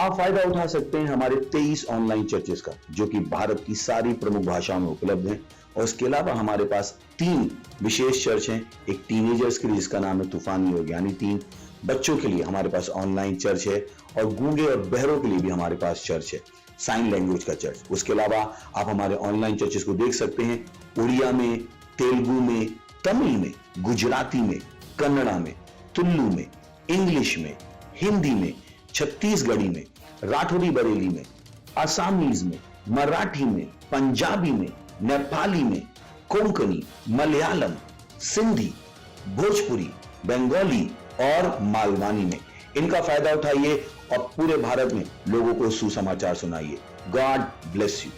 आप फायदा उठा सकते हैं हमारे 23 ऑनलाइन चर्चेस का, जो कि भारत की सारी प्रमुख भाषाओं में उपलब्ध हैं। और इसके अलावा हमारे पास 3 विशेष चर्च हैं। एक टीनेजर्स के लिए जिसका नाम है तूफानी योग यानी 3, बच्चों के लिए हमारे पास ऑनलाइन चर्च है, और गूंगे और बहरों के लिए भी हमारे पास चर्च है, साइन लैंग्वेज का चर्च। उसके अलावा आप हमारे ऑनलाइन चर्चेस को देख सकते हैं उड़िया में, तेलुगु में, तमिल में, गुजराती में, कन्नड़ा में, तुलु में, इंग्लिश में, हिंदी में, छत्तीसगढ़ी में, राठौरी बरेली में, आसामीज में, मराठी में, पंजाबी में, नेपाली में, कोंकणी, मलयालम, सिंधी, भोजपुरी, बंगाली और मालवानी में। इनका फायदा उठाइए और पूरे भारत में लोगों को सुसमाचार सुनाइए। God bless you.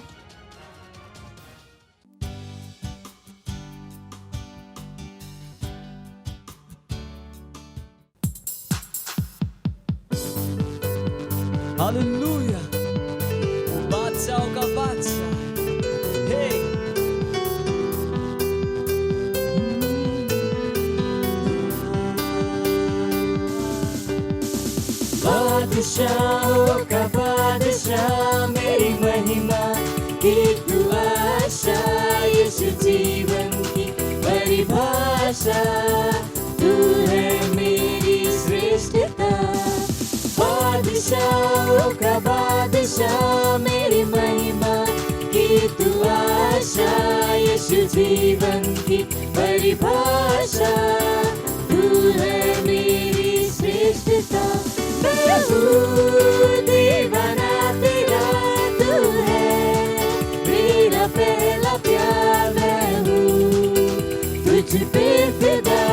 Hallelujah. Baca o kabaca. Hey. बादशाहों का बादशाह मेरी महिमा की तू आशा, यीशु जीवन की परिभाषा, तू है मेरी श्रेष्ठता। बादशाहों का बादशाह मेरी महिमा की तू आशा, यीशु जीवन की परिभाषा, तू है मेरी श्रेष्ठता। मैं हूँ दीवाना तेरा, तू है मेरा पहला प्यार। मैं हूँ तुझ पे फिदा,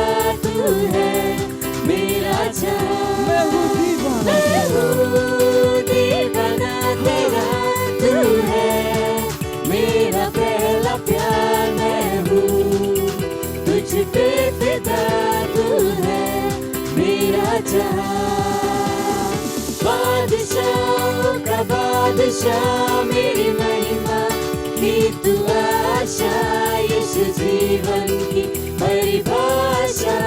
तू है मेरा जान। मैं हूँ दीवाना तेरा, तू है मेरा पहला प्यार। मैं हूँ तुझ पे फिदा, तू है मेरा जान। बादशाहों का बादशाह मेरी महिमा की तू आशा, यीशु जीवन की परिभाषा,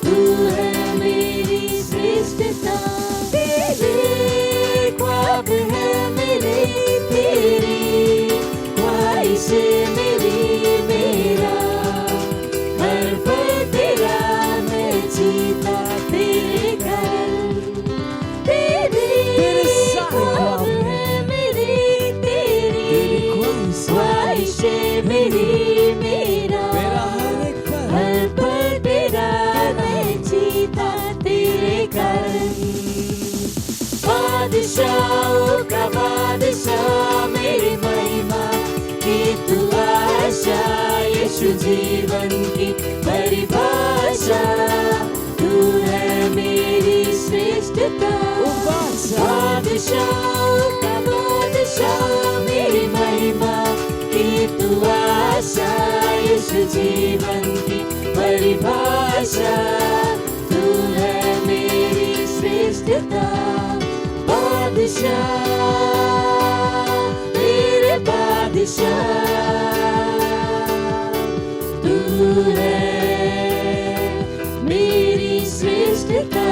तू है मेरी श्रेष्ठता। तेरे ख्वाब है मेरे, तेरी ख्वाहिशें मेरी, मेरा हर पल तेरा, मैं जीता तेरे घर। तेरे ख्वाब है मेरी, तेरी ख्वाहिशें मेरी, मेरा हर पल तेरा, मैं जीता तेरे कारण। बादशाहों का बादशाह मेरी महिमा की तू आशा, यीशु जीवन की परिभाषा, तू है मेरी श्रेष्ठता। बादशाहों का बादशाह मेरी महिमा की तू आशा, यीशु जीवन की परिभाषा, तू है मेरी श्रेष्ठता। बादशाह मेरे बादशाह, तू है मेरी श्रेष्ठता।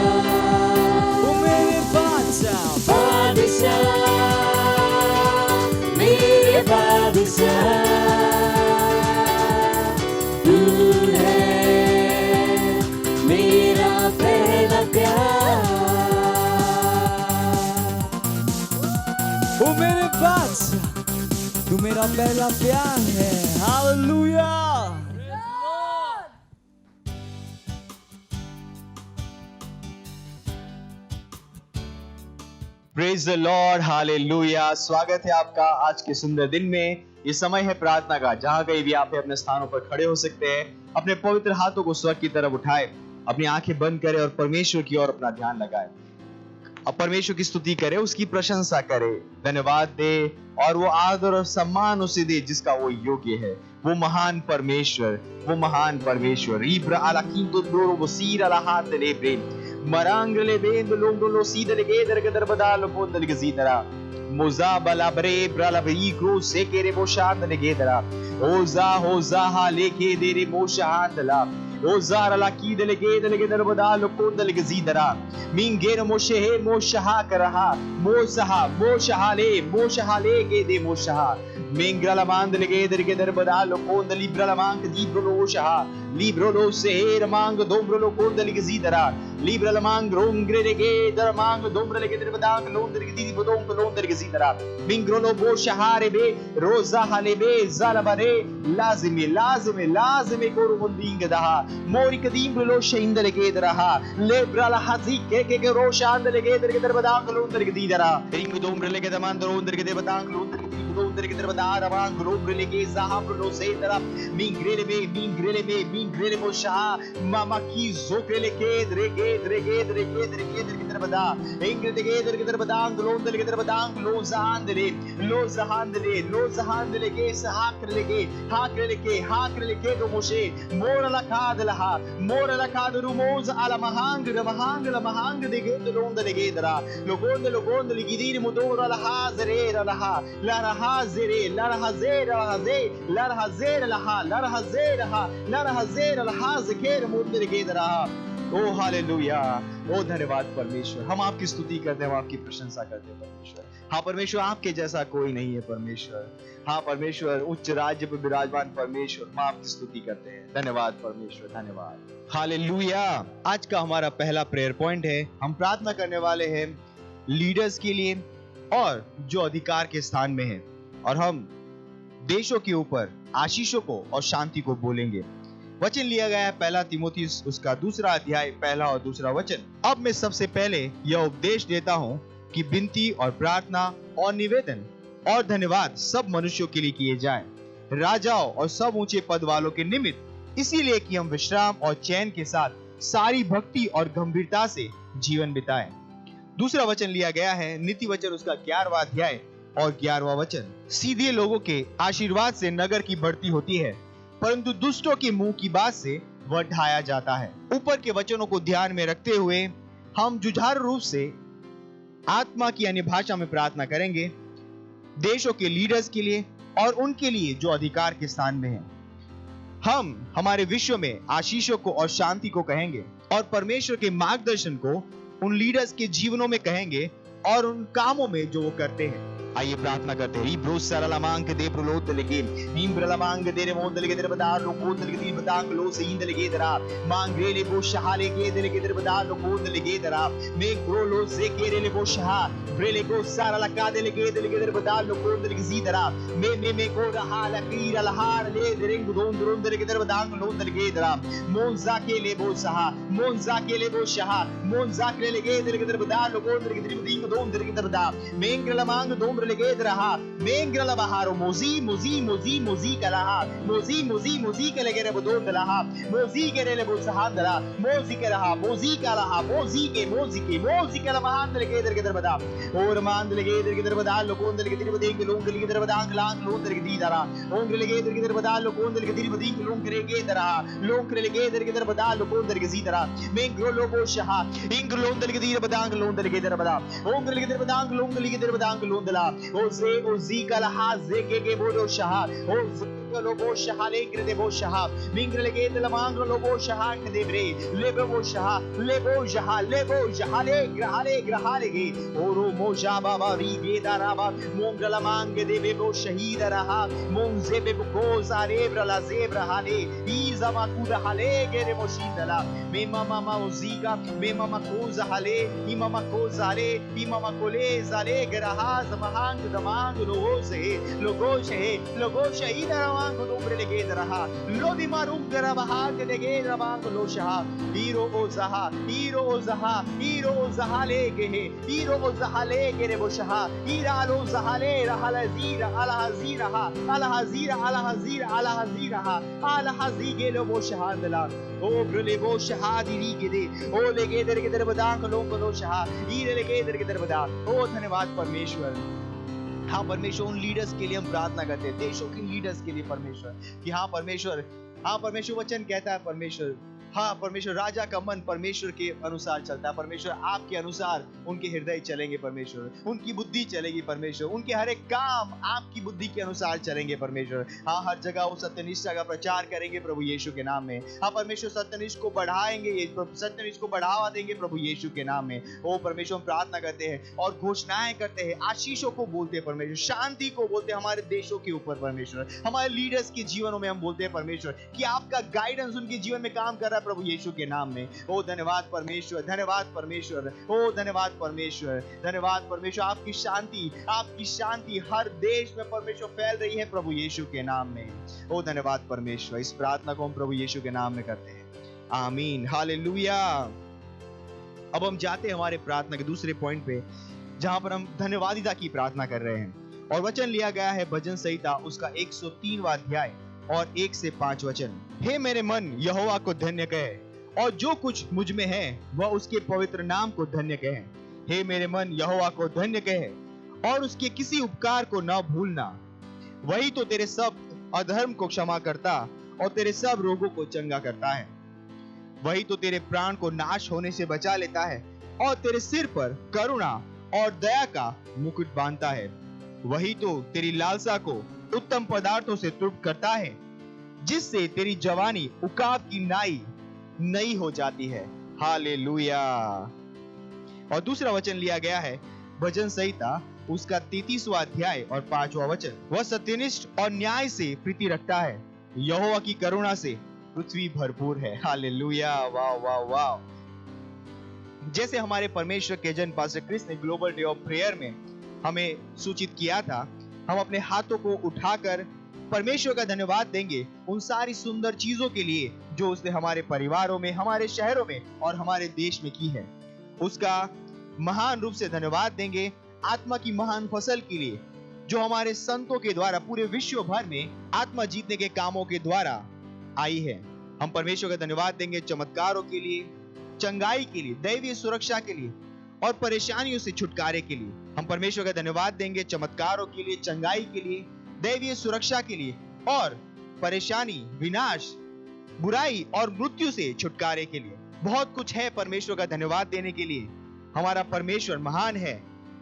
बादशाह मेरे बादशाह, तू है मेरा पहला प्यार। ओ मेरे बादशाह, तू मेरा पहला प्यार है। Hallelujah. Praise the Lord, hallelujah. स्वागत है आपका आज के सुंदर दिन में। ये समय है प्रार्थना का, जहां कहीं भी आप अपने स्थानों पर खड़े हो सकते हैं। अपने पवित्र हाथों को स्वर्ग की तरफ उठाए, अपनी आंखें बंद करें और परमेश्वर की ओर अपना ध्यान लगाए। अब परमेश्वर की स्तुति करे, उसकी प्रशंसा करे, धन्यवाद दे और वो आदर और सम्मान उसे दे जिसका वो योग्य है। वो महान परमेश्वर, वो महान परमेश्वर। रीब्रा अला किंदो दोरो वो सीर अला हाथ ले ब्रेन मरांग ले बेंद लोंडो लो सीदल के दर के दरबदाल पोंदल के जीतरा मोजा बला ब्रे ब्रला बरी क्रो से के रे बोशान ले के दरा होजा होजा हा लेके दे रे बोशान दला O zara la ki delege derbada lokon delege zidara. Mingero moshe he moshaha karaha. Moshahale ge de moshaha. Mingrala mandelege derbada lokon de libra mang di broloshaha. Libro lo se mang dombro lokon delege zidara. Libra la mang rongrege der mang dombra lege derbada lokon delege di bodon lokon delege zidara. Mingrolo boshahare be roza halebe zalabare lazime koru mundinga daha mori kadim lo sheindele ke daraha lebra la hazi ke roshandele ke der badang lo der ke didara ring dombre lege damandro der ke badang lo der ke der ke badara bang grobre lege zahab lo se dara mingrele me mo sha mama ki zokele ke der ke der bada ingre ke der badang lo der ke badang lo zahandele ke sahakre leke do moshe mora la kadru moz ala mahang de londe lege dara logonde ligidir mudora la hazere la hazeke mudde lege dara. O hallelujah, ओ धन्यवाद परमेश्वर, हम आपकी स्तुति करते हैं, हम आपकी प्रशंसा करते हैं परमेश्वर। हाँ परमेश्वर, आपके जैसा कोई नहीं है परमेश्वर। हाँ परमेश्वर, उच्च राज्य पर विराजमान परमेश्वर, हम आपकी स्तुति करते हैं। धन्यवाद परमेश्वर, धन्यवाद। हालेलुया। आज का हमारा पहला प्रेयर पॉइंट है, हम प्रार्थना करने वाले हैं लीडर्स के लिए और जो अधिकार के स्थान में हैं, और हम देशों के ऊपर आशीषों को और शांति को बोलेंगे। वचन लिया गया है पहला तीमुथियुस उसका 2 अध्याय 1 और 2 वचन। अब मैं सबसे पहले यह उपदेश देता हूं कि विनती और प्रार्थना और निवेदन और धन्यवाद सब मनुष्यों के लिए किए जाएं, राजाओं और सब ऊंचे पद वालों के निमित्त, इसीलिए कि हम विश्राम और चैन के साथ सारी भक्ति और गंभीरता से जीवन बिताएं। दूसरा वचन लिया गया है नीति वचन उसका 11वां अध्याय और 11वां वचन। सीधे लोगों के आशीर्वाद से नगर की बढ़ती होती है, परंतु दुष्टों के मुंह की बात से वह ढाया जाता है। ऊपर के वचनों को ध्यान में रखते हुए हम जुझारू रूप से आत्मा की अन्य भाषा में प्रार्थना करेंगे देशों के लीडर्स के लिए और उनके लिए जो अधिकार के स्थान में हैं। हम हमारे विश्व में आशीषों को और शांति को कहेंगे और परमेश्वर के मार्गदर्शन को उन लीडर्स के जीवनों में कहेंगे और उन कामों में जो वो करते हैं। आइए प्रार्थना करते हैं। रीब्रोस सरलमांग दे प्रोलोत लगे नीम्ब्रलमांग दे रे मोंद लगे दर बदार लोकोत लगे दी बतांग लो से इंद लगे दरा मांगरे ले बो शहाले के दे लगे दर बदार लोकोत लगे दरा में ग्रोलो से के रे ले बो शहा ब्रेले को सारा लगा दे लगे दर बदार लोकोत लगे जी दरा में को रहा लकीर अलहार ले रिंग दोन दोन दर के दर बदांग लो लगे दरा मोंजा के ले बो शहा मोंजा के ले बो शहा मोंजा के लगे दर बदार लोकोत लगे दी दोन दर के दर बदा मेंग्रलमांग दो लगे रहा मेंग्रल बहारो मोजी कलहा मोजी के लगे रे बदों दलहा मोजी के रे ले बो सहान दला मोजी के रहा मोजी के लमहान लगे दर के दर बदा और मान लगे दर के दर बदा लोगों दर के दर बदे के लोग लगे दर बदा लांग लोग दर के दी दरा ओंग लगे दर के दर बदा लोगों दर के दर बदी के लोग करे दरा लोग लगे दर के दर बदा लोगों दर के जी दरा मेंग्रो लोगो शहा इंग लोग दर के दर बदा लोग दर के दर बदा ओंग लगे दर बदा लोग लगे दर बदा लोग दला ओजी कलहा के बोलो शहा लोगो शहाले ग्रदे बो शहा मिंग्र लगे दलमांग लोगो शहा देवरे लेबो बो शहा लेबो जहाले ग्रहाले गे ओरो मोजा बाबा री गे दाराबा मोंगला मांग देवे बो शहीद रहा मोंजे बे को सारे ब्रला जेब्र हाले ई जमा कुद हाले गे रे मोशिदला मे मामा ओजीगा मे मामा को जहाले ई मामा को जाले ई मामा कोले जाले ग्रहा जमांग दमांग लोगो शहीद को दोबरे लगे रहा लो दिमारुम गरबहा के लगे रबांग लो शहा हीरो ओ जहा ले के है हीरो ओ जहा ले के रे वो शहा हीरा लो जहा ले रहल हजीर अल हजीर के लो वो शहा दला ओ ब्रले वो शहा दिरी के दे ओ लगे दर के दर बदांग लो शहा हीरे लगे दर के दर बदा। ओ धन्यवाद परमेश्वर। हाँ परमेश्वर, उन लीडर्स के लिए हम प्रार्थना करते हैं, देशों के लीडर्स के लिए परमेश्वर, कि हाँ परमेश्वर वचन कहता है परमेश्वर हाँ परमेश्वर, राजा का मन परमेश्वर के अनुसार चलता है। परमेश्वर आपके अनुसार उनके हृदय चलेंगे परमेश्वर, उनकी बुद्धि चलेगी परमेश्वर, उनके हर एक काम आपकी बुद्धि के अनुसार चलेंगे परमेश्वर। हाँ हर जगह वो सत्यनिष्ठा का प्रचार करेंगे प्रभु यीशु के नाम में। हाँ परमेश्वर सत्यनिष्ठ को बढ़ाएंगे, सत्यनिष्ठ को बढ़ावा देंगे प्रभु यीशु के नाम में। ओ परमेश्वर हम प्रार्थना करते हैं और घोषणाएं करते हैं, आशीषों को बोलते हैं परमेश्वर, शांति को बोलते हैं हमारे देशों के ऊपर परमेश्वर, हमारे लीडर्स के जीवनों में हम बोलते हैं परमेश्वर कि आपका गाइडेंस उनके जीवन में काम कर रहा है प्रभु यीशु के नाम में। ओ धन्यवाद परमेश्वर, धन्यवाद परमेश्वर, ओ धन्यवाद परमेश्वर, धन्यवाद परमेश्वर। आपकी शांति हर देश में परमेश्वर फैल रही है प्रभु यीशु के नाम में। ओ धन्यवाद परमेश्वर। इस प्रार्थना को हम प्रभु यीशु के नाम में करते हैं, आमीन, हालेलुया। अब हम जाते हैं हमारे प्रार्थना के दूसरे पॉइंट पे, जहां पर हम धन्यवादिता की प्रार्थना कर रहे हैं। और वचन लिया गया है भजन संहिता उसका 103वां अध्याय और 1 से 5 वचन। हे मेरे मन यहोवा को धन्य कहे, और जो कुछ मुझ में है वह उसके पवित्र नाम को धन्य कहे। हे मेरे मन यहोवा को धन्य कहे, और उसके किसी उपकार को न भूलना। वही तो तेरे सब अधर्म को क्षमा करता और तेरे सब रोगों को चंगा करता है। वही तो तेरे प्राण को नाश होने से बचा लेता है और तेरे सिर पर करुणा और दया का मुकुट बांधता है। वही तो तेरी लालसा को उत्तम पदार्थों से तृप्त करता है, जिससे तेरी जवानी उकाब की नाई नई हो जाती है। हालेलुया। और दूसरा वचन लिया गया है भजन संहिता उसका 33वां अध्याय और 5वां वचन। वह सत्यनिष्ठ और न्याय से प्रीति रखता है, यहोवा की करुणा से पृथ्वी भरपूर है। हालेलुया, वाह वाह वाह। जैसे हमारे परमेश्वर के जन पास्टर क्रिस ने ग्लोबल डे ऑफ प्रेयर में हमें सूचित किया था, हम अपने हाथों को उठाकर परमेश्वर का धन्यवाद देंगे उन सारी सुंदर चीजों के लिए जो उसने हमारे परिवारों में, हमारे शहरों में और हमारे देश में की है। उसका महान रूप से धन्यवाद देंगे आत्मा की महान फसल के लिए जो हमारे संतों के द्वारा पूरे विश्व भर में आत्मा जीतने के कामों के द्वारा आई है। हम परमेश्वर का धन्यवाद देंगे चमत्कारों के लिए, चंगाई के लिए, दैवीय सुरक्षा के लिए और परेशानियों से छुटकारे के लिए। हम परमेश्वर का धन्यवाद देंगे चमत्कारों के लिए, चंगाई के लिए, दैवीय सुरक्षा के लिए और परेशानी, विनाश, बुराई और मृत्यु से छुटकारे के लिए। बहुत कुछ है परमेश्वर का धन्यवाद देने के लिए। हमारा परमेश्वर महान है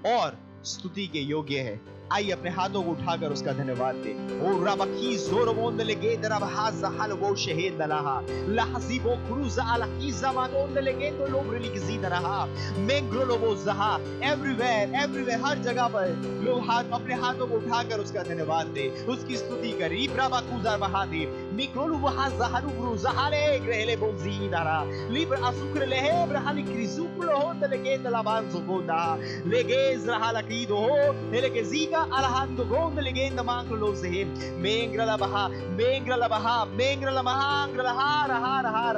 और स्तुति के योग्य है। आइए अपने हाथों को उठाकर उसका धन्यवाद दें। ओ रबकी जोरमोंद लेगे दरबहा जहल वो शहीद दलाहा लहसीबो क्रूजा अलकी जमानोंद लेगे तो लोब्रली की जीत रहा मेंग्रोलो वो जहा एवरीवेयर हर जगह पर लोग अपने हाथों को उठाकर उसका धन्यवाद दें, उसकी स्तुति करें। इब्राबा कुजार बहादे मिक्रोलु वहा जहरु ब्रु जहाले ग्रहले वो जीदारा लिब्र असुक्र लेहे ब्रहाली क्रिजुक्लो होंद लेगे तलाबान जुगोदा लेगे जहालकी दो लेगे जीगा alahando gonde legenda mangro lo zehim mengrala baha mengrala mahangrala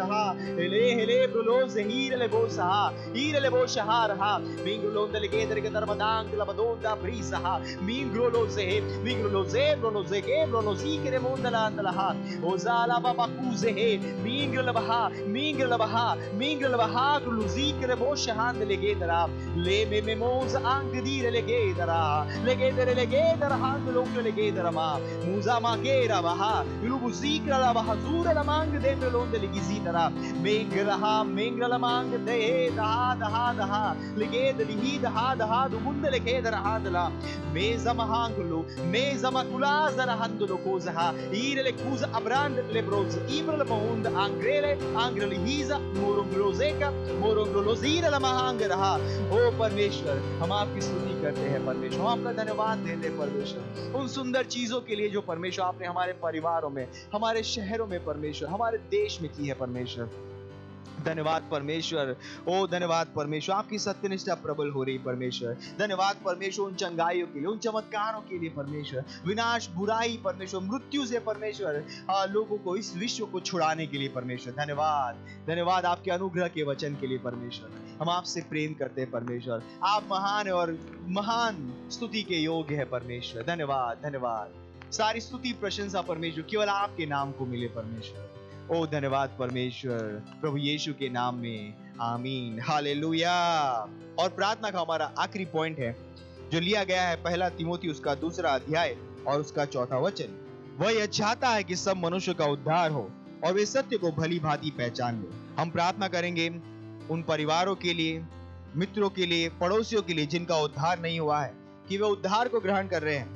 ha hele bro zehir le bosa ire le bosha ha mingro lo legenda ke darmadang la badonda brisa ha mingro lo zehim lo zikre mondala andala ha ozala baba kuzehe mengrala baha lo zikre bosha hand legenda le me moza angdire legenda legedere legedere hanglo legedere ma muza magera baha lubu zikra la bahazura la mang dentro l'onde legizidara mengra la mang de da legedere hi da du munde legedere hadla meza mahanglo meza makulaza la handlo kozaha ire le kuza abrand le broz ibra la mahund angrele hiza moronglo zira la mahangera। ओ परमेश्वर हम आपकी स्तुति करते हैं परमेश्वर, हम आपका धन्यवाद देते हैं परमेश्वर उन सुंदर चीजों के लिए जो परमेश्वर आपने हमारे परिवारों में, हमारे शहरों में परमेश्वर, हमारे देश में की है परमेश्वर। धन्यवाद परमेश्वर, ओ धन्यवाद परमेश्वर, आपकी सत्यनिष्ठा प्रबल हो रही परमेश्वर। धन्यवाद परमेश्वर उन चंगाइयों के लिए, उन चमत्कारों के लिए परमेश्वर, विनाश, बुराई परमेश्वर, मृत्यु से परमेश्वर लोगों को, इस विश्व को छुड़ाने के लिए परमेश्वर। धन्यवाद आपके अनुग्रह के वचन के लिए परमेश्वर। हम आपसे प्रेम करते हैं परमेश्वर, आप महान और महान स्तुति के योग्य है परमेश्वर। धन्यवाद सारी स्तुति प्रशंसा परमेश्वर केवल आपके नाम को मिले परमेश्वर। ओ धन्यवाद परमेश्वर, प्रभु यीशु के नाम में, आमीन, हालेलुया। और प्रार्थना का हमारा आखिरी पॉइंट है जो लिया गया है 1 तीमुथियुस उसका 2 अध्याय और उसका 4वां वचन। वह यह चाहता है कि सब मनुष्य का उद्धार हो और वे सत्य को भली भांति पहचान ले। हम प्रार्थना करेंगे उन परिवारों के लिए, मित्रों के लिए, पड़ोसियों के लिए जिनका उद्धार नहीं हुआ है, कि वे उद्धार को ग्रहण कर रहे हैं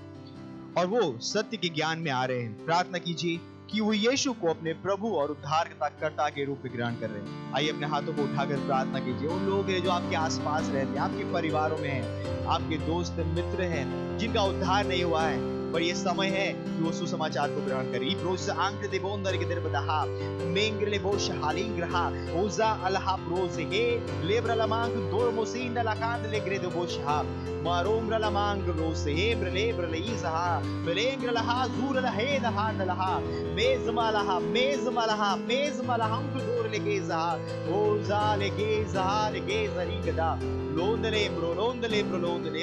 और वो सत्य के ज्ञान में आ रहे हैं। प्रार्थना कीजिए कि वो यीशु को अपने प्रभु और उद्धारकर्ता के रूप में ग्रहण कर रहे हैं। आइए अपने हाथों को उठाकर प्रार्थना कीजिए। उन लोग हैं जो आपके आसपास रहते हैं, आपके परिवारों में हैं, आपके दोस्त मित्र हैं जिनका उद्धार नहीं हुआ है, पर ये समय है कि वो सुसमाचार को ग्रहण करें। इब्रोस आंक दे बोंदर के दरबदहा मेंगले बोश हालिंग्रहा ओजा अलहा प्रोज हे लेब्रला मांग दोर मोसिंद लकांद ले ग्रेदो बोशहा मारोंग्रला मांग रोस हे ब्रले ब्रले इजहा ब्रेंग्रला जूरला हे दहा दलहा मेजमालहा मेजमालहा मेजमालहा हम दोर लेके जहा ओजा लेके जहा लेके जरिगदा लोंदले ब्रोलोंदले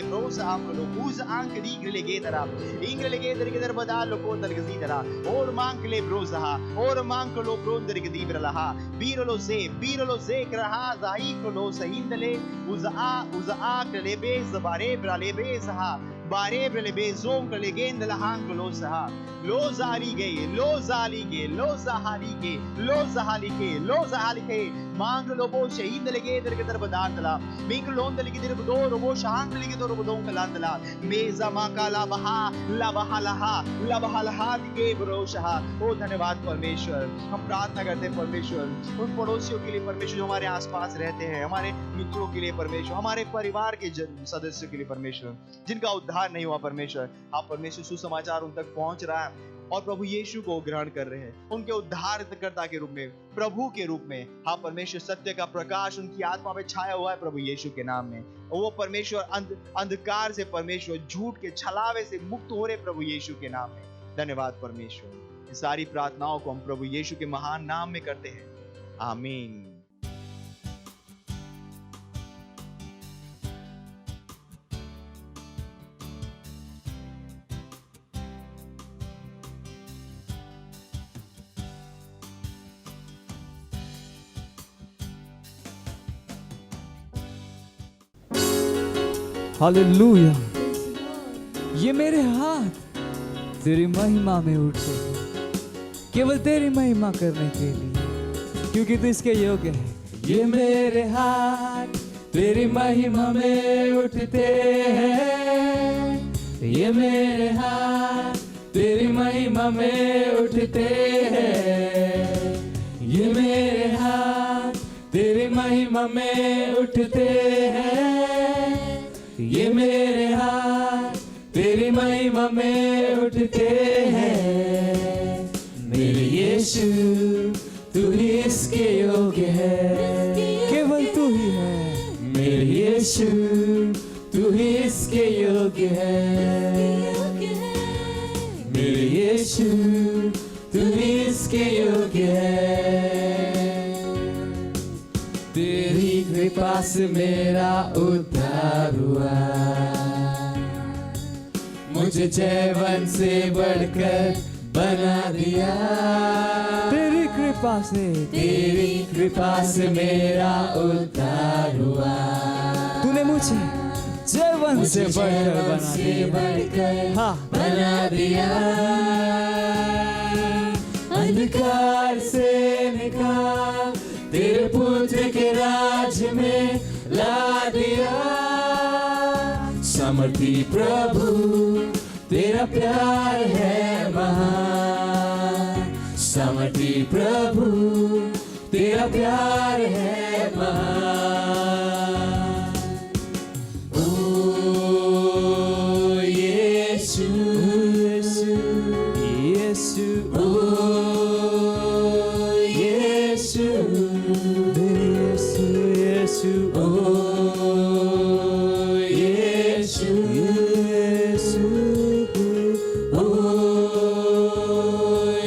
ब्रोस आंकलो उज आंक दीग्रले के दरा इंग्रले के दर के दर बदा लोको दर के दीदरा और मांकले ब्रोसहा और मांकलो ब्रोंदर के दीब्रलहा बीरलो से करहा जाई कलो सहिंदले उजा कले बेस बारे ब्राले बेसहा बारे ब्रले बेसों कले गेंद लहांगलो सहा लो जाली के मांग लो बो शहीद लगे दर के दर बदांदला मिंग लोंद लगे दर बदो रोबो शांग लगे दो रोबो कलांदला मेजा माका ला बहा लहा दिके बरोशहा। ओ धन्यवाद परमेश्वर, हम प्रार्थना करते हैं परमेश्वर उन पड़ोसियों के लिए परमेश्वर जो हमारे आसपास रहते हैं, हमारे मित्रों के लिए परमेश्वर, हमारे परिवार के सदस्यों के लिए परमेश्वर जिनका उद्धार नहीं हुआ परमेश्वर, आप परमेश्वर सुसमाचार उन तक पहुंच रहा है और प्रभु यीशु को ग्रहण कर रहे हैं उनके उद्धारकर्ता के रूप में, प्रभु के रूप में। हाँ परमेश्वर, सत्य का प्रकाश उनकी आत्मा में छाया हुआ है प्रभु यीशु के नाम में, और वो परमेश्वर अंधकार से, परमेश्वर झूठ के छलावे से मुक्त हो रहे प्रभु यीशु के नाम में। धन्यवाद परमेश्वर। इस सारी प्रार्थनाओं को हम प्रभु यीशु के महान नाम में करते हैं, आमीन। हालेलुया। ये मेरे हाथ तेरी महिमा में उठते हैं, केवल तेरी महिमा करने के लिए, क्योंकि तू इसके योग्य है। ये मेरे हाथ तेरी महिमा में उठते हैं, ये मेरे हाथ तेरी महिमा में उठते हैं, ये मेरे हाथ तेरी महिमा में उठते हैं, ये मेरे हाथ तेरी महिमा में उठते हैं। मेरे यीशु तू ही इसके योग्य है, केवल तू ही है। मेरे यीशु तू ही इसके योग्य है, मेरे यीशु तू ही इसके योग्य है। तेरी कृपा से मेरा उद्धार हुआ, मुझे जयवन से बढ़कर बना दिया। तेरी कृपा से मेरा उद्धार हुआ, तूने मुझे जयवन से बढ़कर बना दिया। अंधकार से निकाल तेरे पुत्र के राज में ला दिया। समर्थी प्रभु तेरा प्यार है महान, समर्थी प्रभु तेरा प्यार है महान। ओ यीशु यीशु यीशु, ओ यीशु यीशु यीशु, ओ यीशु यीशु, ओ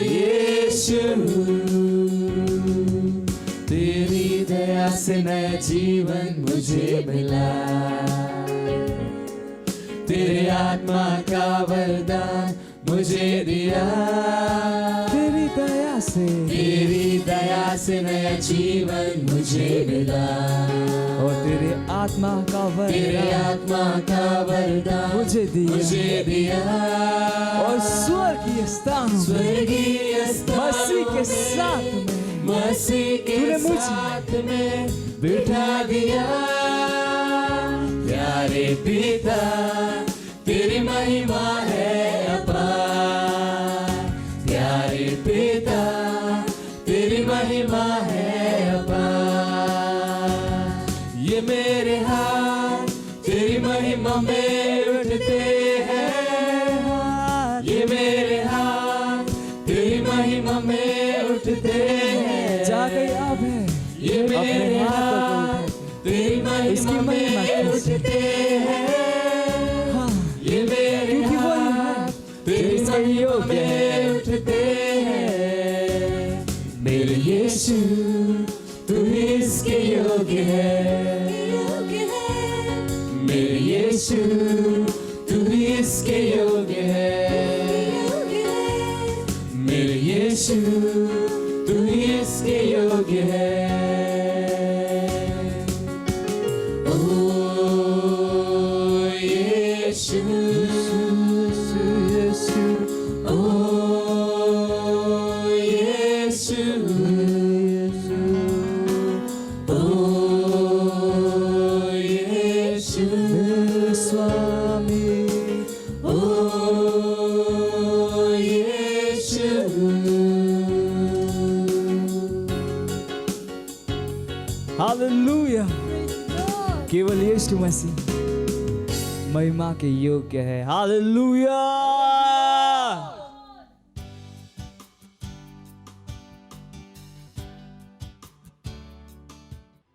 यीशु। तेरी दया से नया जीवन मुझे मिला, तेरे आत्मा का वरदान मुझे दिया। तेरी दया से नया जीवन मुझे मिला। और तेरे आत्मा का तेरे वरदान आत्मा का वरदान मुझे दिया। और स्वर्गीय स्थान स्वर्गीय स्थान मसीह के साथ में मसीह के तूने मुझे साथ में बिठा दिया। प्यारे पिता तेरी महिमा है अपार। प्यारे पिता तेरी महिमा है अपार। ये मेरे हाथ तेरी महिमा में उठते हैं। ये मेरे हाथ तेरी महिमा में उठते हैं। जा गई अब है ये मेरे अपने हाथ हाथ को तेरी इसकी महिमा महिमा में कीजिए। उठते हैं। हाँ, ये मेरे क्योंकि वही है हाथ तेरी जिसका महिमा योग्य है। में उठते हैं। मेरे यीशु तू ही इसके योग्य है। मेरे यीशु तू ही इसके योग्य है। मेरे यीशु तू ही इसके योग्य है। ओ यीशु ओ यीशु ओ यीशु स्वामी ओ यीशु। हालेलुया। केवल यीशु मसीह महिमा के योग्य है। हालेलुया।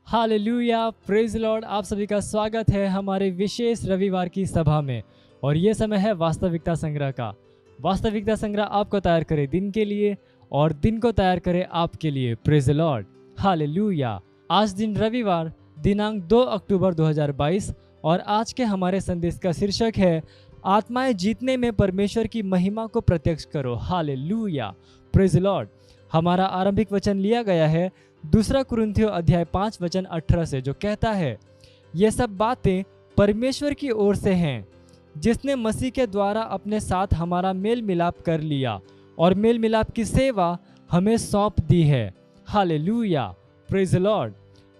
Hallelujah, praise Lord. आप सभी का स्वागत है हमारे विशेष रविवार की सभा में। और ये समय है वास्तविकता संग्रह का। वास्तविकता संग्रह आपको तैयार करे दिन के लिए और दिन को तैयार करे आपके लिए। Praise Lord, hallelujah. आज दिन रविवार दिनांक 2 अक्टूबर 2022 और आज के हमारे संदेश का शीर्षक है आत्माएं जीतने में परमेश्वर की महिमा को प्रत्यक्ष करो। Hallelujah, praise Lord. हमारा आरंभिक वचन लिया गया है 2 कुरिन्थियों अध्याय 5 वचन 18 से, जो कहता है ये सब बातें परमेश्वर की ओर से हैं जिसने मसीह के द्वारा अपने साथ हमारा मेल मिलाप कर लिया और मेल मिलाप की सेवा हमें सौंप दी है। Hallelujah, praise Lord.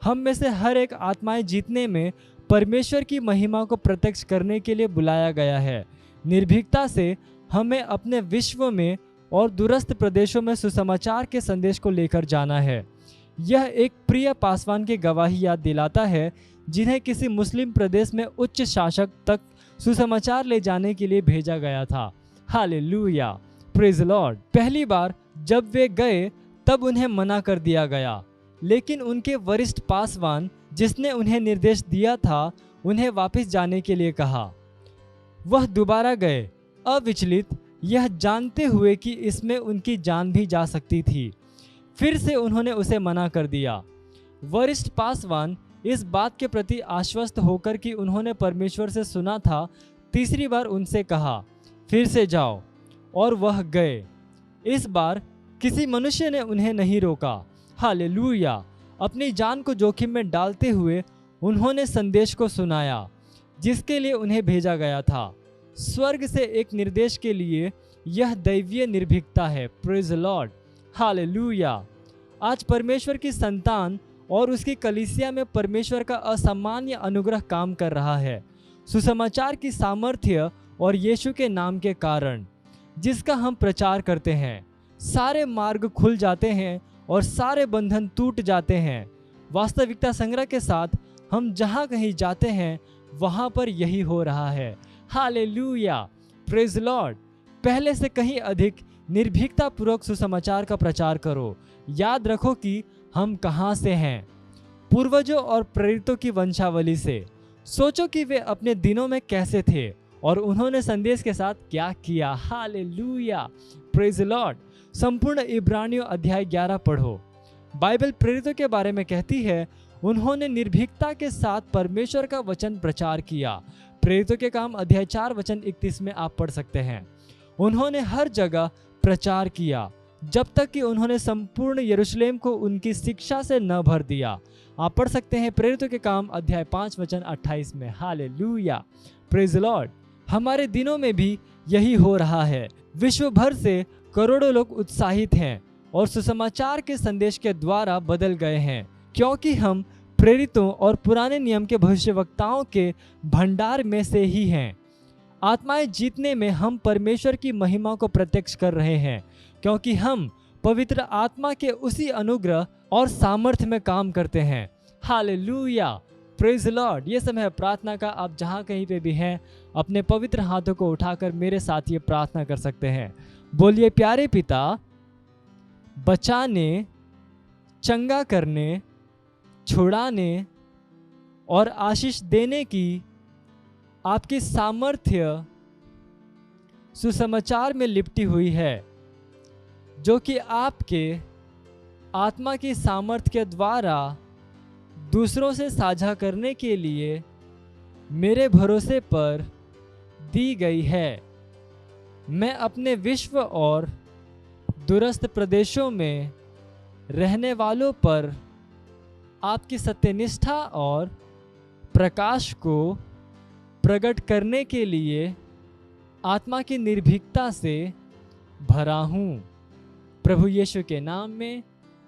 हम में से हर एक आत्माएं जीतने में परमेश्वर की महिमा को प्रत्यक्ष करने के लिए बुलाया गया है। निर्भीकता से हमें अपने विश्व में और दूरस्थ प्रदेशों में सुसमाचार के संदेश को लेकर जाना है। यह एक प्रिय पासवान की गवाही याद दिलाता है जिन्हें किसी मुस्लिम प्रदेश में उच्च शासक तक सुसमाचार ले जाने के लिए भेजा गया था। Hallelujah, praise Lord. पहली बार जब वे गए तब उन्हें मना कर दिया गया, लेकिन उनके वरिष्ठ पासवान जिसने उन्हें निर्देश दिया था उन्हें वापस जाने के लिए कहा। वह दोबारा गए, अविचलित, यह जानते हुए कि इसमें उनकी जान भी जा सकती थी। फिर से उन्होंने उसे मना कर दिया। वरिष्ठ पासवान इस बात के प्रति आश्वस्त होकर कि उन्होंने परमेश्वर से सुना था, तीसरी बार उनसे कहा फिर से जाओ, और वह गए। इस बार किसी मनुष्य ने उन्हें नहीं रोका। हालेलुया। अपनी जान को जोखिम में डालते हुए उन्होंने संदेश को सुनाया जिसके लिए उन्हें भेजा गया था। स्वर्ग से एक निर्देश के लिए यह दैवीय निर्भीकता है। Praise Lord, hallelujah. आज परमेश्वर की संतान और उसकी कलीसिया में परमेश्वर का असामान्य अनुग्रह काम कर रहा है, सुसमाचार की सामर्थ्य और यीशु के नाम के कारण जिसका हम प्रचार करते हैं। सारे मार्ग खुल जाते हैं और सारे बंधन टूट जाते हैं। वास्तविकता संग्रह के साथ हम जहाँ कहीं जाते हैं वहाँ पर यही हो रहा है। Hallelujah, praise Lord. पहले से कहीं अधिक निर्भीकता पूर्वक सुसमाचार का प्रचार करो। याद रखो कि हम कहाँ से हैं, पूर्वजों और प्रेरितों की वंशावली से। सोचो कि वे अपने दिनों में कैसे थे और उन्होंने संदेश के साथ क्या किया। Hallelujah, praise Lord. संपूर्ण इब्रानियों अध्याय 11 पढ़ो। बाइबल प्रेरितों के बारे में कहती है उन्होंने निर्भीकता के साथ परमेश्वर का वचन प्रचार किया। प्रेरितों के काम अध्याय 4 वचन 31 में आप पढ़ सकते हैं। उन्होंने हर जगह प्रचार किया, जब तक कि उन्होंने संपूर्ण यरूशलेम को उनकी शिक्षा से न भर दिया। आप पढ़ सकते हैं प्रेरितों के काम अध्याय 5 वचन 28 में। Hallelujah, praise the Lord. हमारे दिनों में भी यही हो रहा है। विश्व भर से करोड़ों लोग उत्साहित हैं और सुसमाचार के संदेश के द्वारा बदल गए हैं, क्योंकि हम प्रेरितों और पुराने नियम के भविष्यवक्ताओं के भंडार में से ही हैं। आत्माएं जीतने में हम परमेश्वर की महिमा को प्रत्यक्ष कर रहे हैं, क्योंकि हम पवित्र आत्मा के उसी अनुग्रह और सामर्थ्य में काम करते हैं। Hallelujah, praise the Lord. ये समय है प्रार्थना का। आप जहाँ कहीं पे भी हैं, अपने पवित्र हाथों को उठाकर मेरे साथ ये प्रार्थना कर सकते हैं। बोलिए, प्यारे पिता, बचाने, चंगा करने, छुड़ाने और आशीष देने की आपकी सामर्थ्य सुसमाचार में लिपटी हुई है, जो कि आपके आत्मा की सामर्थ्य के द्वारा दूसरों से साझा करने के लिए मेरे भरोसे पर दी गई है। मैं अपने विश्व और दूरस्थ प्रदेशों में रहने वालों पर आपकी सत्यनिष्ठा और प्रकाश को प्रकट करने के लिए आत्मा की निर्भीकता से भरा हूँ। प्रभु यीशु के नाम में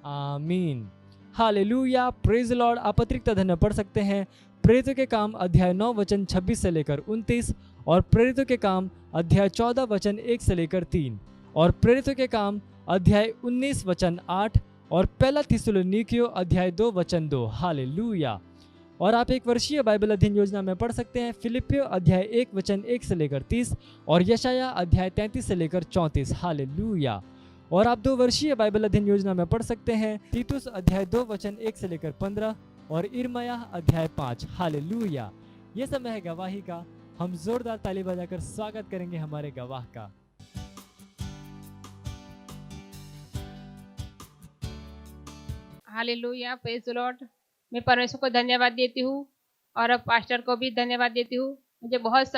आमीन। Hallelujah, praise the Lord. आप अतिरिक्त धन्य पढ़ सकते हैं प्रेरितों के काम अध्याय 9 वचन 26 से लेकर 29 और प्रेरितों के काम अध्याय 14 वचन 1 से लेकर 3 और प्रेरितों के काम अध्याय 19 वचन 8 और पहला थिस्सलुनीकियों अध्याय 2 वचन 2। हालेलुया। और आप एक वर्षीय बाइबल अध्ययन योजना में पढ़ सकते हैं फिलिपियों अध्याय 1 वचन 1 से लेकर 30 और यशाया अध्याय 33 से लेकर 34। हालेलुया। और आप 2 वर्षीय बाइबल अध्ययन योजना में पढ़ सकते हैं तीतुस अध्याय 2 वचन 1 से लेकर 15 और इर्मया अध्याय 5। हालेलुया। ये समय है गवाही का। हम जोरदार ताली बजाकर स्वागत करेंगे हमारे गवाह का। Hallelujah, praise the Lord. मैं परमेश्वर को धन्यवाद देती हूँ और अब पास्टर को भी धन्यवाद देती हूँ। मुझे बहुत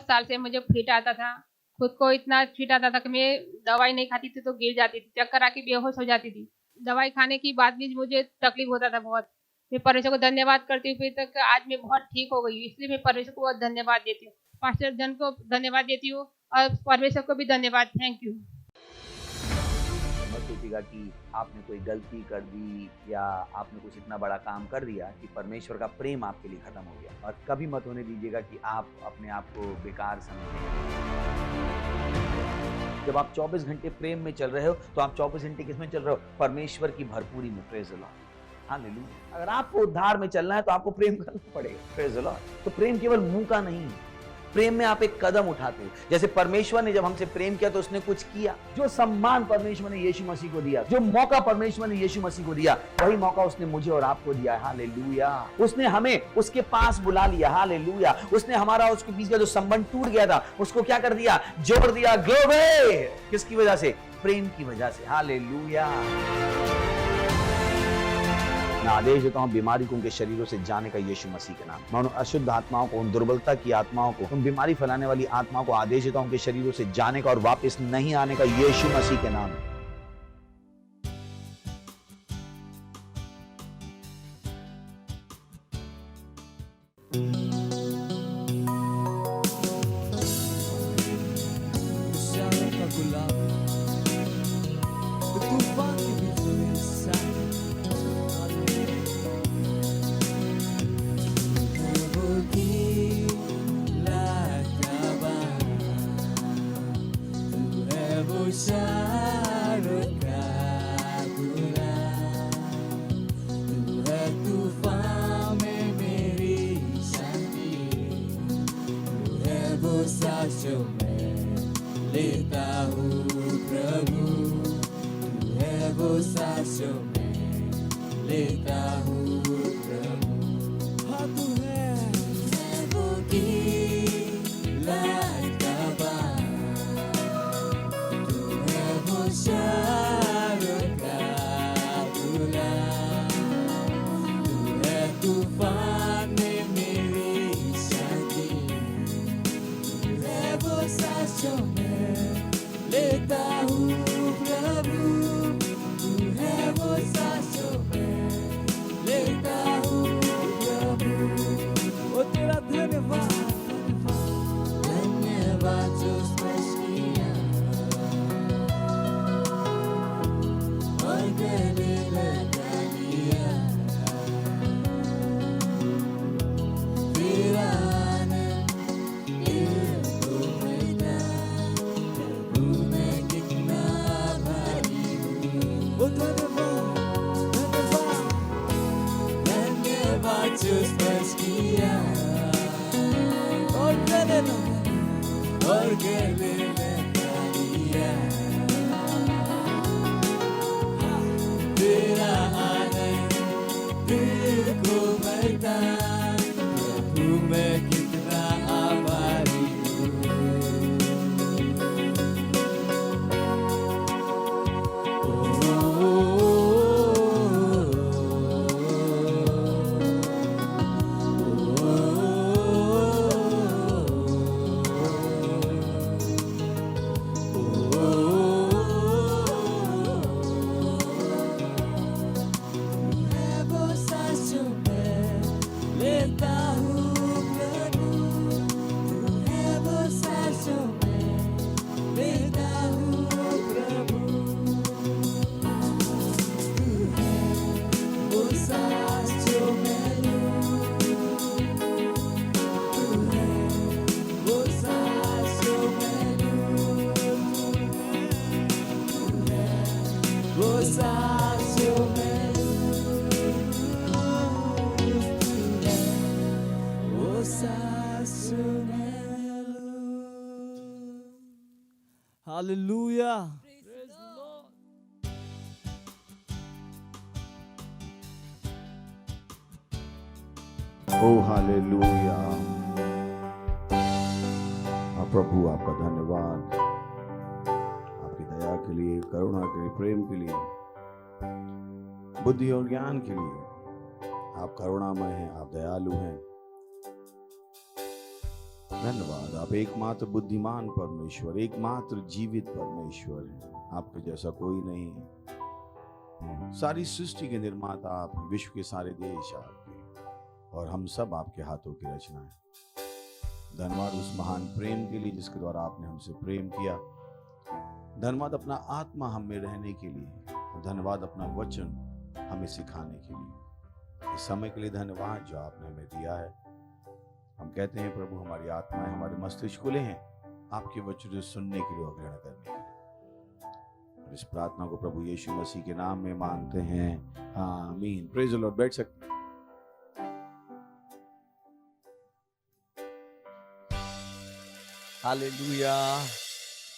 साल से मुझे फिट आता था, खुद को इतना फिट आता था कि मैं दवाई नहीं खाती थी तो गिर जाती थी, चक्कर आके बेहोश हो जाती थी। दवाई खाने की बाद भी मुझे तकलीफ होता था बहुत। मैं परमेश्वर को धन्यवाद करती हूँ फिर तक आज मैं बहुत ठीक हो गई, इसलिए मैं परमेश्वर को बहुत धन्यवाद देती हूँ। पास्टर जन को धन्यवाद देती हूँ और परमेश्वर को भी धन्यवाद। Thank you. मत सोचिएगा कि आपने कोई गलती कर दी या आपने कुछ इतना बड़ा काम कर दिया कि परमेश्वर का प्रेम आपके लिए खत्म हो गया, और कभी मत होने दीजिएगा कि आप अपने आप को बेकार समझें। जब आप 24 घंटे प्रेम में चल रहे हो तो आप 24 घंटे किसमें चल रहे हो? परमेश्वर की भरपूरी में। Praise the Lord. हालेलुया। अगर आपको उद्धार में चलना है तो आपको प्रेम करना पड़ेगा। Praise the Lord. तो प्रेम केवल मुंह का नहीं है, प्रेम में आप एक कदम उठाते हो। जैसे परमेश्वर ने जब हमसे प्रेम किया तो उसने कुछ किया। जो सम्मान परमेश्वर ने यीशु मसीह को दिया, जो मौका परमेश्वर ने यीशु मसीह को दिया, वही मौका उसने मुझे और आपको दिया है। हालेलुया। उसने हमें उसके पास बुला लिया। हालेलुया। उसने हमारा उसके बीच का जो संबंध टूट गया था उसको क्या कर दिया? जोड़ दिया। ग्लोरी। किसकी वजह से? प्रेम की वजह से। हालेलुया। मैं आदेश देता हूं बीमारी को उनके शरीरों से जाने का यीशु मसीह के नाम। मैं उन अशुद्ध आत्माओं को, उन दुर्बलता की आत्माओं को, उन बीमारी फैलाने वाली आत्माओं को आदेश देता हूं उनके शरीरों से जाने का और वापस नहीं आने का यीशु मसीह के नाम। लेता हूँ प्रभु। Bate os pés que há. Porque ele lembraria. Tira a nem digo verdade. Como é que dá a Hallelujah. ओ हालेलुया। प्रभु आपका धन्यवाद आपकी दया के लिए, करुणा के लिए, प्रेम के लिए, बुद्धि और ज्ञान के लिए। आप करुणामय हैं, आप दयालु हैं। धन्यवाद, आप एकमात्र बुद्धिमान परमेश्वर, एकमात्र जीवित परमेश्वर हैं। आपके जैसा कोई नहीं है। सारी सृष्टि के निर्माता आप हैं, विश्व के सारे देश आपके और हम सब आपके हाथों की रचना है। धन्यवाद उस महान प्रेम के लिए जिसके द्वारा आपने हमसे प्रेम किया। धन्यवाद अपना आत्मा हम में रहने के लिए। धन्यवाद अपना वचन हमें सिखाने के लिए। इस समय के लिए धन्यवाद जो आपने हमें दिया है। हम कहते हैं प्रभु, हमारी आत्माएं, हमारे मस्तिष्क खुले हैं आपके वचन सुनने के लिए और ग्रहण करने के लिए। और इस प्रार्थना को प्रभु यीशु मसीह के नाम में मांगते हैं, आमीन। Praise the Lord. बैठ सकते हैं। हालेलुया।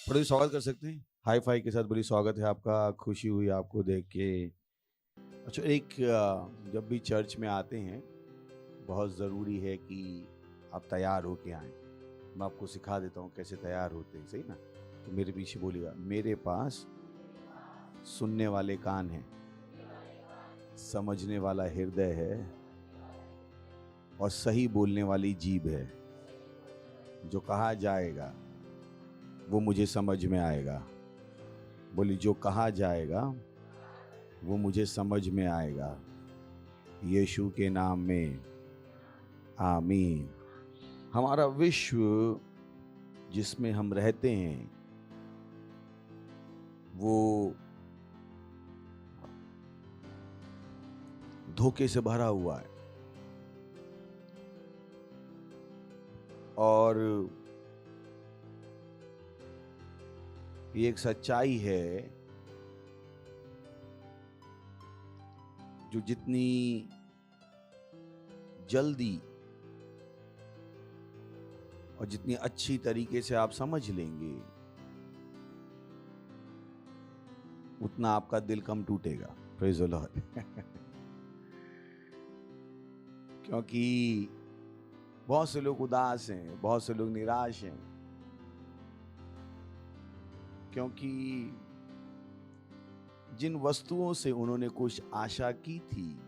बड़ी स्वागत कर सकते हैं, हाई फाई के साथ बड़ी स्वागत है आपका। खुशी हुई आपको देख के। अच्छा, एक जब भी चर्च में आते हैं बहुत ज़रूरी है कि आप तैयार होके आएँ। मैं आपको सिखा देता हूँ कैसे तैयार होते हैं, सही ना? तो मेरे पीछे बोलिएगा, मेरे पास सुनने वाले कान हैं, समझने वाला हृदय है और सही बोलने वाली जीभ है। जो कहा जाएगा वो मुझे समझ में आएगा। बोली, जो कहा जाएगा वो मुझे समझ में आएगा। यीशु के नाम में आमीन। हमारा विश्व जिसमें हम रहते हैं वो धोखे से भरा हुआ है और ये एक सच्चाई है जो जितनी जल्दी और जितनी अच्छी तरीके से आप समझ लेंगे उतना आपका दिल कम टूटेगा। Praise the Lord. क्योंकि बहुत से लोग उदास हैं, बहुत से लोग निराश हैं, क्योंकि जिन वस्तुओं से उन्होंने कुछ आशा की थी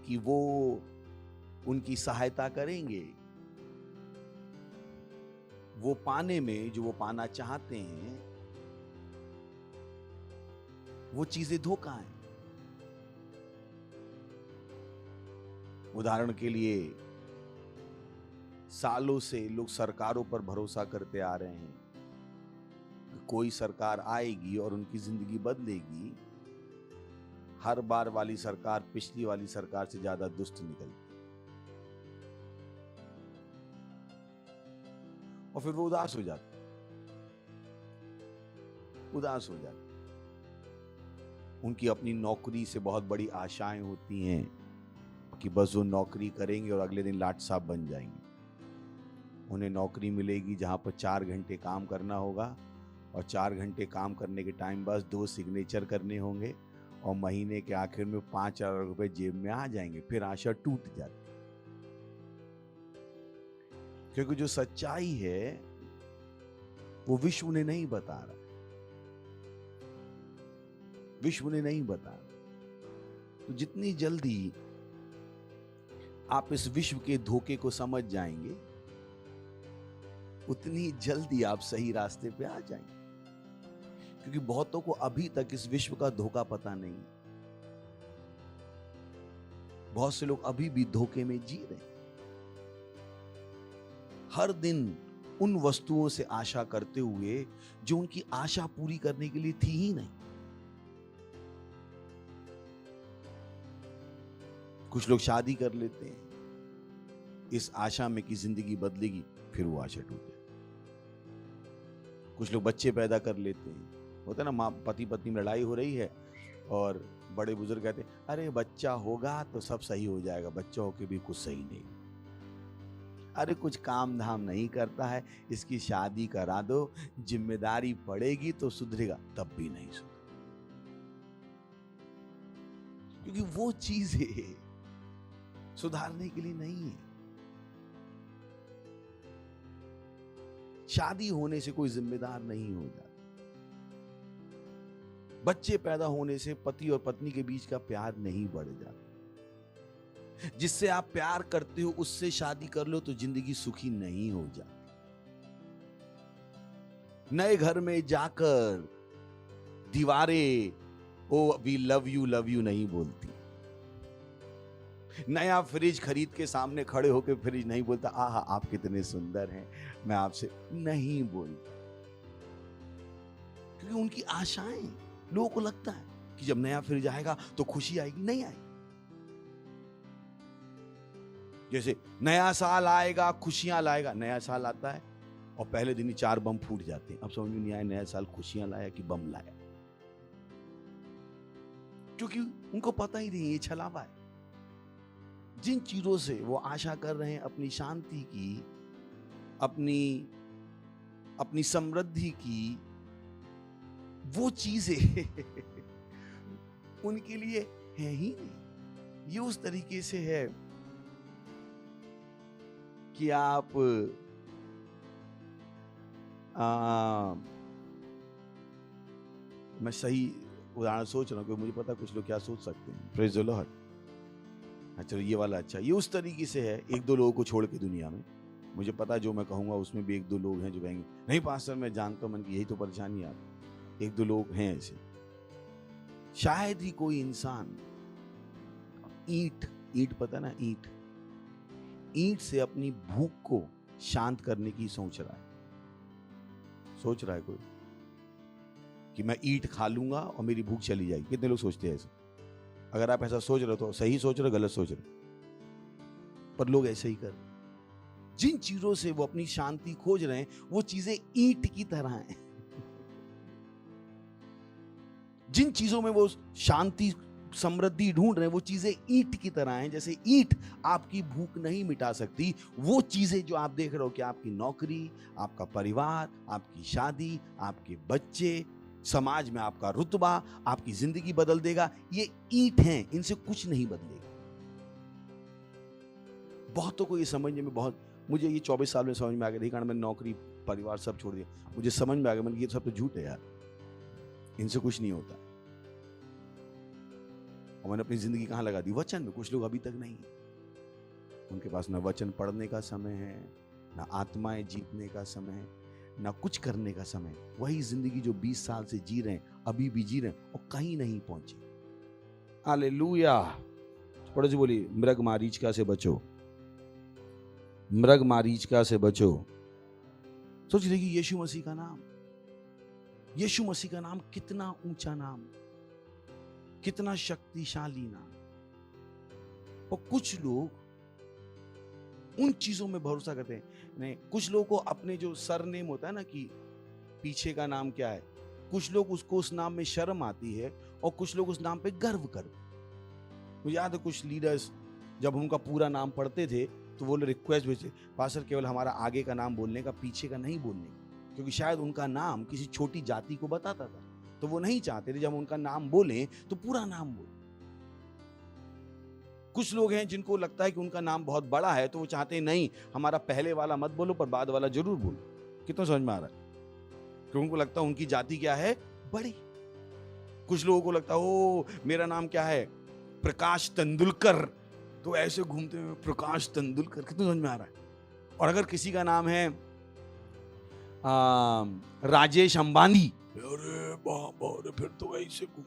कि वो उनकी सहायता करेंगे, वो पाने में जो वो पाना चाहते हैं वो चीजें धोखा हैं। उदाहरण के लिए सालों से लोग सरकारों पर भरोसा करते आ रहे हैं कि कोई सरकार आएगी और उनकी जिंदगी बदलेगी। हर बार वाली सरकार पिछली वाली सरकार से ज्यादा दुष्ट निकलती और फिर वो उदास हो जाते। उनकी अपनी नौकरी से बहुत बड़ी आशाएं होती हैं कि बस वो नौकरी करेंगे और अगले दिन लाट साहब बन जाएंगे। उन्हें नौकरी मिलेगी जहां पर 4 घंटे काम करना होगा और 4 घंटे काम करने के टाइम बस 2 सिग्नेचर करने होंगे और महीने के आखिर में 5,000 रुपए जेब में आ जाएंगे। फिर आशा टूट जाती, क्योंकि जो सच्चाई है वो विश्व उन्हें नहीं बता रहा, विश्व उन्हें नहीं बता रहा। तो जितनी जल्दी आप इस विश्व के धोखे को समझ जाएंगे उतनी जल्दी आप सही रास्ते पे आ जाएंगे, क्योंकि बहुतों को अभी तक इस विश्व का धोखा पता नहीं है। बहुत से लोग अभी भी धोखे में जी रहे हैं, हर दिन उन वस्तुओं से आशा करते हुए जो उनकी आशा पूरी करने के लिए थी ही नहीं। कुछ लोग शादी कर लेते हैं इस आशा में कि जिंदगी बदलेगी, फिर वो आशा टूट जाती। कुछ लोग बच्चे पैदा कर लेते हैं, होता है ना, माँ पति पत्नी में लड़ाई हो रही है और बड़े बुजुर्ग कहते हैं अरे बच्चा होगा तो सब सही हो जाएगा, बच्चा होके भी कुछ सही नहीं, अरे कुछ काम धाम नहीं करता है, इसकी शादी करा दो, जिम्मेदारी पड़ेगी तो सुधरेगा, तब भी नहीं सुधरेगा। क्योंकि वो चीजें सुधारने के लिए नहीं है। शादी होने से कोई जिम्मेदार नहीं हो जाता, बच्चे पैदा होने से पति और पत्नी के बीच का प्यार नहीं बढ़ जाता। जिससे आप प्यार करते हो उससे शादी कर लो तो जिंदगी सुखी नहीं हो जाती। नए घर में जाकर दीवारें ओ वी लव यू नहीं बोलती। नया फ्रिज खरीद के सामने खड़े होकर फ्रिज नहीं बोलता आहा आप कितने सुंदर हैं, मैं आपसे नहीं बोलता। क्योंकि उनकी आशाएं, लोगों को लगता है कि जब नया फ्रिज आएगा तो खुशी आएगी, नहीं आएगी। जैसे नया साल आएगा खुशियां लाएगा, नया साल आता है और पहले दिन ही 4 बम फूट जाते हैं। अब समझ में नहीं आया नया साल खुशियां लाया कि बम लाया, क्योंकि उनको पता ही नहीं, ये छलावा है। जिन चीजों से वो आशा कर रहे हैं अपनी शांति की, अपनी समृद्धि की, वो चीजें उनके लिए है ही नहीं। ये उस तरीके से है कि आप मैं सही उदाहरण सोच रहा हूं कि मुझे पता कुछ लोग क्या सोच सकते हैं। Praise the Lord. अच्छा ये वाला अच्छा, ये उस तरीके से है 1-2 लोगों को छोड़ के दुनिया में, मुझे पता जो मैं कहूंगा उसमें भी 1-2 लोग हैं जो कहेंगे नहीं पास्टर मैं जानता हूं, मन की यही तो परेशानी है। 1-2 लोग हैं ऐसे। शायद ही कोई इंसान ईंट पता ना, ईंट से अपनी भूख को शांत करने की सोच रहा है कोई कि मैं ईंट खा लूंगा और मेरी भूख चली जाएगी। कितने लोग सोचते हैं ऐसा? अगर आप ऐसा सोच रहे हो तो सही सोच रहे हो, गलत सोच रहे हो, पर लोग ऐसे ही कर रहे। जिन चीजों से वो अपनी शांति खोज रहे हैं वो चीजें ईंट की तरह हैं। जिन चीजों में वो शांति समृद्धि ढूंढ रहे हैं वो चीजें ईंट की तरह हैं। जैसे ईंट आपकी भूख नहीं मिटा सकती, वो चीजें जो आप देख रहे हो कि आपकी नौकरी, आपका परिवार, आपकी शादी, आपके बच्चे, समाज में आपका रुतबा, आपकी जिंदगी बदल देगा, ये ईंट हैं, इनसे कुछ नहीं बदलेगा। बहुतों को ये समझने में मुझे ये 24 साल में समझ में आ गया, कारण मैंने नौकरी परिवार सब छोड़ दिया, मुझे समझ में आ गया मैंने ये सब तो झूठ है यार, इनसे कुछ नहीं होता। और मैंने अपनी जिंदगी कहाँ लगा दी? वचन में। कुछ लोग अभी तक नहीं है, उनके पास ना वचन पढ़ने का समय है, ना आत्माएं जीतने का समय है, ना कुछ करने का समय। वही जिंदगी जो 20 साल से जी रहे हैं अभी भी जी रहे हैं और कहीं नहीं पहुंचे। हालेलुया। पढ़ो जी, बोलिए मृग मारीचका से बचो, मृग मारीचका से बचो। सोच रही यीशु मसीह का नाम, यीशु मसीह का नाम कितना ऊंचा नाम, कितना शक्तिशाली नाम। और कुछ लोग उन चीजों में भरोसा करते हैं। नहीं, कुछ लोगों को अपने जो सरनेम होता है ना कि पीछे का नाम क्या है, कुछ लोग उसको उस नाम में शर्म आती है और कुछ लोग उस नाम पे गर्व करते। मुझे याद है कुछ लीडर्स जब उनका पूरा नाम पढ़ते थे तो वो लोग रिक्वेस्ट भेजते, पास्टर केवल हमारा आगे का नाम बोलने का, पीछे का नहीं बोलने का, क्योंकि शायद उनका नाम किसी छोटी जाति को बताता था, तो वो नहीं चाहते थे जब उनका नाम बोले तो पूरा नाम बोले। कुछ लोग हैं जिनको लगता है कि उनका नाम बहुत बड़ा है, तो वो चाहते हैं नहीं हमारा पहले वाला मत बोलो पर बाद वाला जरूर बोलो। कितना समझ में आ रहा है? क्योंकि उनको लगता है उनकी जाति क्या है, बड़ी। कुछ लोगों को लगता है ओ मेरा नाम क्या है, प्रकाश तेंदुलकर, तो ऐसे घूमते हुए प्रकाश तेंदुलकर। कितना समझ में आ रहा है? और अगर किसी का नाम है राजेश अंबानी, अरे बाबा फिर तो ऐसे घूम।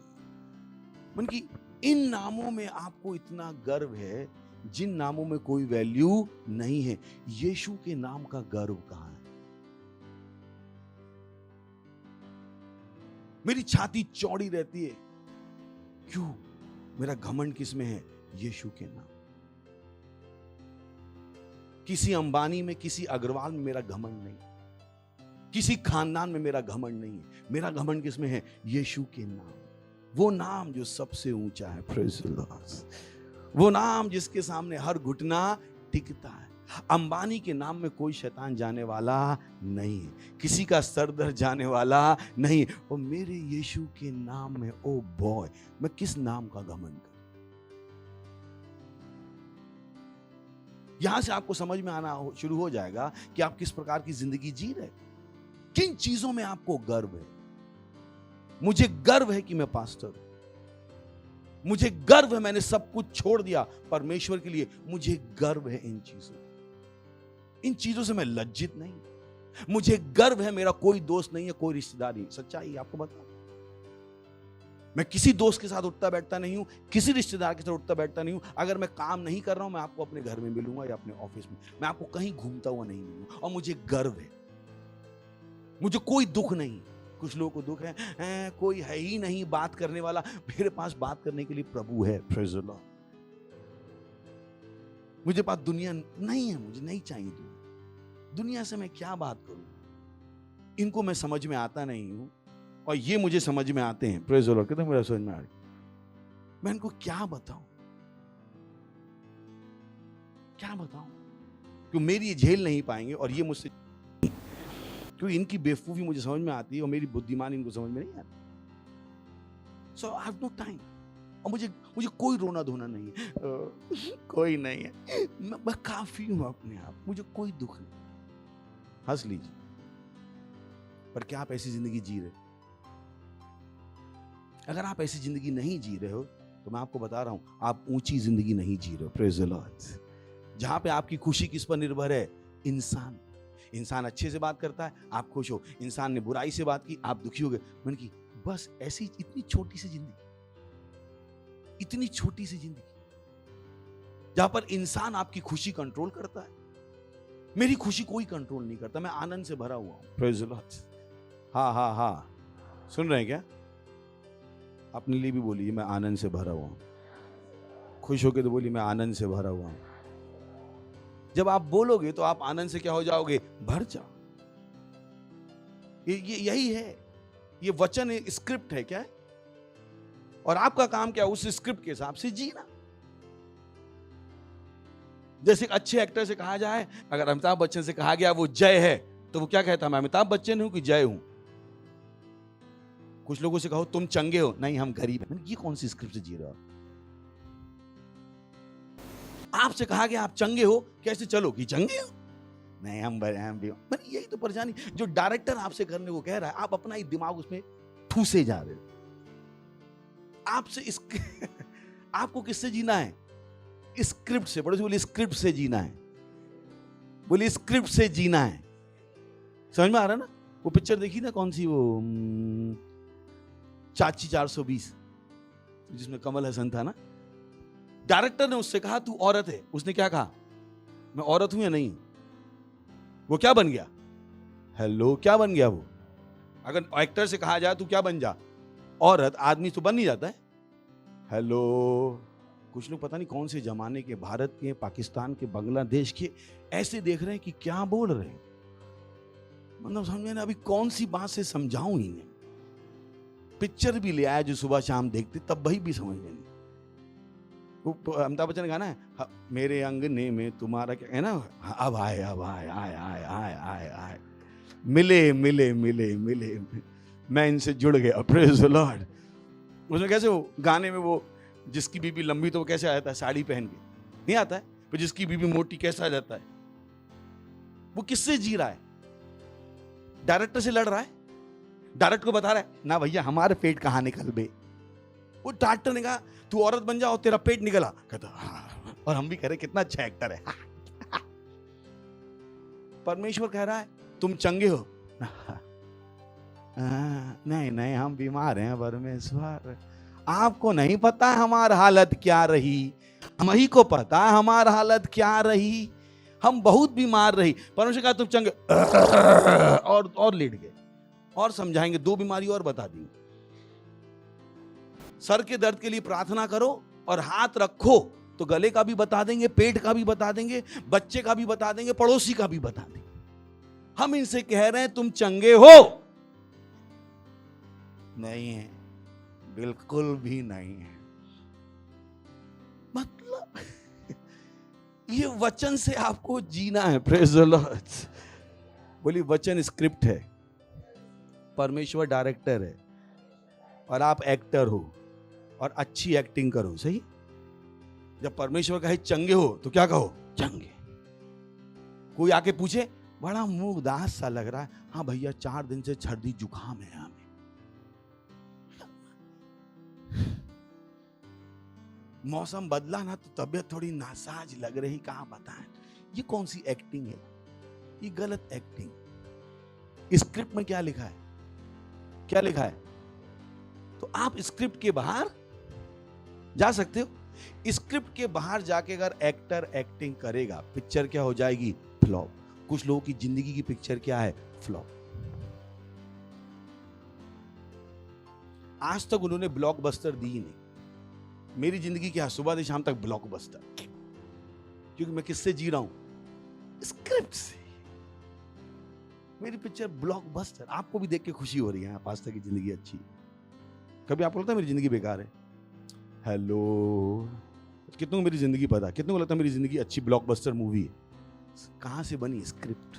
मन की इन नामों में आपको इतना गर्व है जिन नामों में कोई वैल्यू नहीं है। यीशु के नाम का गर्व कहां है? मेरी छाती चौड़ी रहती है, क्यों? मेरा घमंड किस में है? यीशु के नाम। किसी अंबानी में, किसी अग्रवाल में मेरा घमंड नहीं, किसी खानदान में मेरा घमंड नहीं है। मेरा घमंड किस में है? यीशु के नाम। वो नाम जो सबसे ऊंचा है, प्रेज़ द लॉर्ड। वो नाम जिसके सामने हर घुटना टिकता है। अंबानी के नाम में कोई शैतान जाने वाला नहीं है, किसी का सरदर्द जाने वाला नहीं। और मेरे यीशु के नाम में, ओ बॉय, मैं किस नाम का घमंड करूं? यहां से आपको समझ में आना शुरू हो जाएगा कि आप किस प्रकार की जिंदगी जी रहे, किन चीजों में आपको गर्व है। मुझे गर्व है कि मैं पास्टर हूं, मुझे गर्व है मैंने सब कुछ छोड़ दिया परमेश्वर के लिए। मुझे गर्व है इन चीजों से मैं लज्जित नहीं। मुझे गर्व है मेरा कोई दोस्त नहीं है, कोई रिश्तेदार नहीं। सच्चाई आपको बता, मैं किसी दोस्त के साथ उठता बैठता नहीं हूं, किसी रिश्तेदार के साथ उठता बैठता नहीं हूं। अगर मैं काम नहीं कर रहा हूं, मैं आपको अपने घर में मिलूंगा या अपने ऑफिस में, मैं आपको कहीं घूमता हुआ नहीं मिलूंगा। और मुझे गर्व है, मुझे कोई दुख नहीं। कुछ लोगों को दुख है कोई है ही नहीं बात करने वाला। मेरे पास बात करने के लिए प्रभु है, प्रेज़ द लॉर्ड। मुझे पास दुनिया नहीं है, मुझे नहीं चाहिए दुनिया से मैं क्या बात करूं? इनको मैं समझ में आता नहीं हूं और ये मुझे समझ में आते हैं, प्रेज़ द लॉर्ड। कितना मुझे समझ में आ रही, मैं इनको क्या बताऊं, क्या बताऊं? क्यों मेरी ये झेल नहीं पाएंगे और ये मुझसे, क्योंकि इनकी बेवकूफी मुझे समझ में आती है और मेरी बुद्धिमानी इनको समझ में नहीं आती। सो आई हैव नो टाइम। और मुझे कोई रोना धोना नहीं है, कोई नहीं है, मैं काफी हूं अपने आप, मुझे कोई दुख नहीं। हंस लीजिए, पर क्या आप ऐसी जिंदगी जी रहे? अगर आप ऐसी जिंदगी नहीं जी रहे हो तो मैं आपको बता रहा हूं, आप ऊंची जिंदगी नहीं जी रहे हो, प्रेज़ द लॉर्ड। जहां पे आपकी खुशी किस पर निर्भर है? इंसान अच्छे से बात करता है, आप खुश हो। इंसान ने बुराई से बात की, आप दुखी हो गए। मन की बस ऐसी इतनी छोटी सी जिंदगी, इतनी छोटी सी जिंदगी जहां पर इंसान आपकी खुशी कंट्रोल करता है। मेरी खुशी कोई कंट्रोल नहीं करता, मैं आनंद से भरा हुआ हूं, प्रेज़ द लॉर्ड। हाँ, सुन रहे हैं क्या? अपने लिए भी बोलिए, मैं आनंद से भरा हुआ हूं। खुश होके तो बोलिए, मैं आनंद से भरा हुआ हूं। जब आप बोलोगे तो आप आनंद से क्या हो जाओगे? भर जाओ। यही है, ये वचन है, स्क्रिप्ट है। क्या है? और आपका काम क्या है? उस स्क्रिप्ट के हिसाब से जीना। जैसे एक अच्छे एक्टर से कहा जाए, अगर अमिताभ बच्चन से कहा गया वो जय है, तो वो क्या कहता? मैं अमिताभ बच्चन हूं कि जय हूं? कुछ लोगों से कहो तुम चंगे हो, नहीं हम गरीब हैं। ये कौन सी स्क्रिप्ट से जी रहे हो? आपसे कहा गया आप चंगे हो, कैसे चलो कि चंगे हो? नहीं हम भी। यही तो परेशानी, जो डायरेक्टर आपसे करने को कह रहा है, आप अपना ही दिमाग उसमें ठूसे जा रहे हो। आपको किससे जीना है? स्क्रिप्ट से। पड़ोसी बोलिए, स्क्रिप्ट से जीना है। बोलिए, स्क्रिप्ट से जीना है। समझ में आ रहा है ना? वो पिक्चर देखी ना, कौन सी वो चाची 420, जिसमें कमल हसन था ना। डायरेक्टर ने उससे कहा तू औरत है, उसने क्या कहा? मैं औरत हूं या नहीं? वो क्या बन गया? हेलो, क्या बन गया वो? अगर एक्टर से कहा जाए तू क्या बन जा? औरत। आदमी तो बन नहीं जाता है। हेलो, कुछ लोग पता नहीं कौन से जमाने के, भारत के, पाकिस्तान के, बांग्लादेश के, ऐसे देख रहे हैं कि क्या बोल रहे हैं। मतलब समझे ना, अभी कौन सी बात से समझाऊं इन्हें? पिक्चर भी ले आया जो सुबह शाम देखते, तब वही भी समझ में नहीं। वो अमिताभ बच्चन का गाना है, मेरे अंगने में तुम्हारा क्या है ना, अब आए अब आए आए आए आए आए आए, मिले मिले मिले मिले, मैं इनसे जुड़ गया, प्रेज द लॉर्ड। उसमें कैसे वो गाने में वो जिसकी बीबी लंबी तो वो कैसे आ जाता है साड़ी पहन के, नहीं आता है, पर जिसकी बीबी मोटी कैसा आ जाता है? वो किससे जी रहा है? डायरेक्टर से लड़ रहा है, डायरेक्टर को बता रहा है ना भैया हमारे पेट कहाँ निकल बे। वो डायरेक्टर ने कहा तू औरत बन जा और तेरा पेट निकला, कहता हाँ। और हम भी कह रहे कितना अच्छा एक्टर है। परमेश्वर कह रहा है तुम चंगे हो, नहीं नहीं हम बीमार हैं परमेश्वर, आपको नहीं पता हमारी हालत क्या रही, हम ही को पता है हमारी हालत क्या रही, हम बहुत बीमार रही। परमेश्वर कहा तुम चंगे, और लेट गए, और समझाएंगे, 2 बीमारी और बता दी। सर के दर्द के लिए प्रार्थना करो और हाथ रखो तो गले का भी बता देंगे, पेट का भी बता देंगे, बच्चे का भी बता देंगे, पड़ोसी का भी बता देंगे। हम इनसे कह रहे हैं तुम चंगे हो, नहीं है, बिल्कुल भी नहीं है। मतलब ये वचन से आपको जीना है, प्रेज द लॉर्ड। बोली वचन स्क्रिप्ट है, परमेश्वर डायरेक्टर है और आप एक्टर हो, और अच्छी एक्टिंग करो। सही, जब परमेश्वर कहे चंगे हो तो क्या कहो? चंगे। कोई आके पूछे बड़ा मुंह उदास सा लग रहा है, हाँ भैया 4 दिन से सर्दी जुकाम है हमें। मौसम बदला ना तो तबीयत थोड़ी नासाज लग रही, कहां बताएं। ये कौन सी एक्टिंग है? ये गलत एक्टिंग। स्क्रिप्ट में क्या लिखा है? क्या लिखा है? तो आप स्क्रिप्ट के बाहर जा सकते हो। स्क्रिप्ट के बाहर जाके अगर एक्टर एक्टिंग करेगा, पिक्चर क्या हो जाएगी? फ्लॉप। कुछ लोगों की जिंदगी की पिक्चर क्या है? फ्लॉप। आज तक उन्होंने ब्लॉकबस्टर दी ही नहीं। मेरी जिंदगी क्या है? सुबह से शाम तक ब्लॉकबस्टर। क्योंकि मैं किससे जी रहा हूं? स्क्रिप्ट से। मेरी पिक्चर ब्लॉकबस्टर। आपको भी देख के खुशी हो रही है पास्ता की जिंदगी अच्छी है। कभी आपको लगता है मेरी जिंदगी बेकार है? हेलो, कितनों को मेरी जिंदगी पता है? कितनों को लगता है मेरी जिंदगी अच्छी ब्लॉकबस्टर मूवी है? कहां से बनी? स्क्रिप्ट।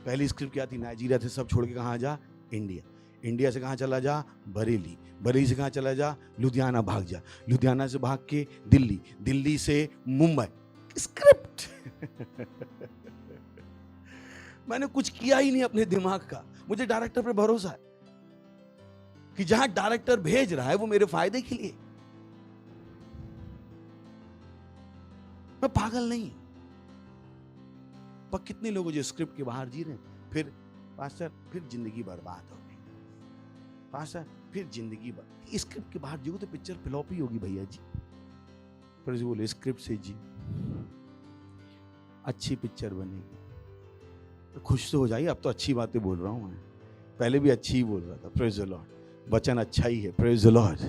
पहली स्क्रिप्ट क्या थी? नाइजीरिया से सब छोड़ के कहां जा? इंडिया। इंडिया से कहां चला जा? बरेली। बरेली से कहां चला जा? लुधियाना भाग जा। लुधियाना से भाग के दिल्ली। दिल्ली से मुंबई। स्क्रिप्ट। मैंने कुछ किया ही नहीं अपने दिमाग का। मुझे डायरेक्टर पे भरोसा है कि जहां डायरेक्टर भेज रहा है वो मेरे फायदे के लिए। मैं पागल नहीं। पर कितने लोग जो स्क्रिप्ट के बाहर जी रहे हैं, फिर पास्टर फिर जिंदगी बर्बाद हो गई। पास्टर फिर जिंदगी बर्बाद। स्क्रिप्ट के बाहर जियो तो पिक्चर फ्लॉप ही होगी भैया जी। फिर बोले स्क्रिप्ट से जी, अच्छी पिक्चर बनेगी। तो खुश तो हो जाइए। अब तो अच्छी बातें बोल रहा हूं मैं, पहले भी अच्छी ही बोल रहा था। Praise the Lord. वचन अच्छा ही है। Praise the Lord.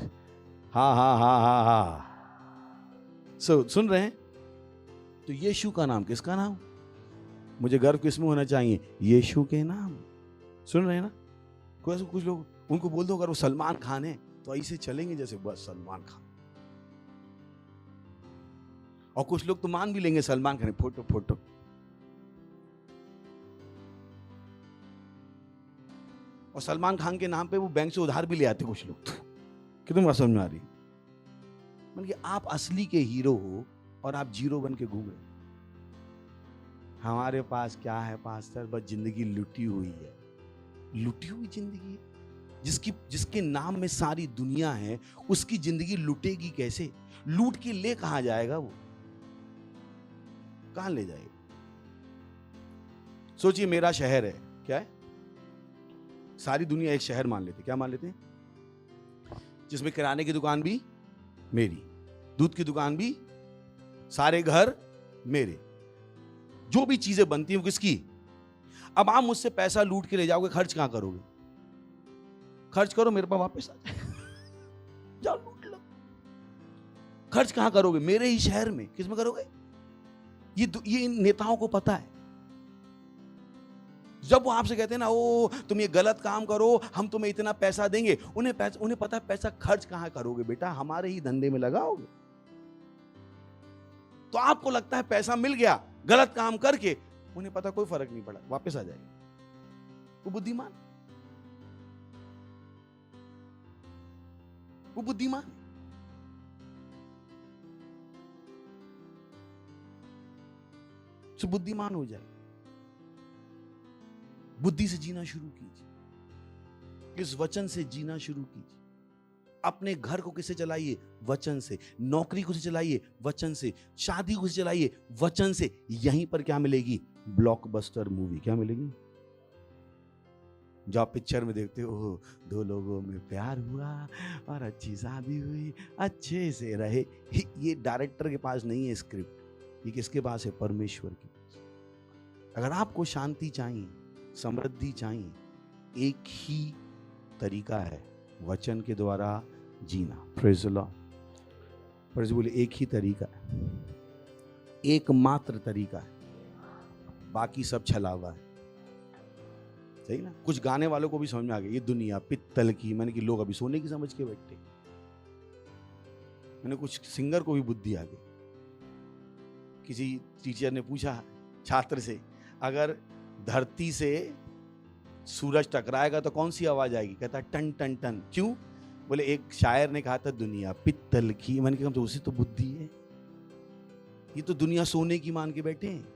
हाँ हाँ हाँ हाँ हाँ। सुन रहे हैं? तो यीशु का नाम किसका नाम? मुझे गर्व किसमें होना चाहिए? यीशु के नाम। सुन रहे हैं ना? कुछ लोग उनको बोल दो अगर वो सलमान खान है तो ऐसे चलेंगे जैसे बस सलमान खान। और कुछ लोग तो मान भी लेंगे सलमान खान, फोटो फोटो। और सलमान खान के नाम पे वो बैंक से उधार भी ले आते कुछ लोग। कितनी बात समझ में आ रही? मतलब कि आप असली के हीरो हो और आप जीरो बन के घूम रहे। हमारे पास क्या है पास्टर? बस जिंदगी लुटी हुई है। लुटी हुई जिंदगी है। जिसके नाम में सारी दुनिया है, उसकी जिंदगी लुटेगी कैसे? लूट के ले कहां जाएगा? वो कहां ले जाएगा? सोचिए मेरा शहर है, क्या है? सारी दुनिया एक शहर मान लेते। क्या मान लेते हैं? जिसमें किराने की दुकान भी मेरी, दूध की दुकान भी, सारे घर मेरे, जो भी चीजें बनती हैं वो किसकी? अब आप मुझसे पैसा लूट के ले जाओगे, खर्च कहां करोगे? खर्च करो, मेरे पास वापस आ जाए। जाओ लूट लो। खर्च कहां करोगे? मेरे ही शहर में। किस में करोगे? ये इन नेताओं को पता है। जब वो आपसे कहते हैं ना, ओ तुम ये गलत काम करो, हम तुम्हें इतना पैसा देंगे, उन्हें पता है पैसा खर्च कहां करोगे बेटा, हमारे ही धंधे में लगाओगे। तो आपको लगता है पैसा मिल गया गलत काम करके, उन्हें पता कोई फर्क नहीं पड़ा, वापस आ जाएगा। वो बुद्धिमान, वो बुद्धिमान। तो बुद्धिमान हो जाए, बुद्धि से जीना शुरू कीजिए, इस वचन से जीना शुरू कीजिए। अपने घर को किसे चलाइए? वचन से। नौकरी को चलाइए वचन से। शादी को चलाइए वचन से। यहीं पर क्या मिलेगी? Blockbuster movie. क्या मिलेगी? जो आप पिक्चर में देखते हो, दो लोगों में प्यार हुआ और अच्छी शादी हुई, अच्छे से रहे। ये डायरेक्टर के पास नहीं है स्क्रिप्ट, ये किसके पास है? परमेश्वर के पास। अगर आपको शांति चाहिए, समृद्धि चाहिए, एक ही तरीका है, वचन के द्वारा जीना। Praise the Lord. प्रेज़ बोले, एक ही तरीका है, एकमात्र तरीका है, बाकी सब छलावा है। सही ना? कुछ गाने वालों को भी समझ में आ गया, ये दुनिया पित्तल की, मैंने कि लोग अभी सोने की समझ के बैठे। मैंने कुछ सिंगर को भी बुद्धि आ गई। किसी टीचर ने पूछा छात्र से, अगर धरती से सूरज टकराएगा तो कौन सी आवाज आएगी? कहता टन टन टन। क्यों? बोले एक शायर ने कहा था दुनिया पित्तल की। मैंने कहा तो उसी तो बुद्धि है, ये तो दुनिया सोने की मान के बैठे हैं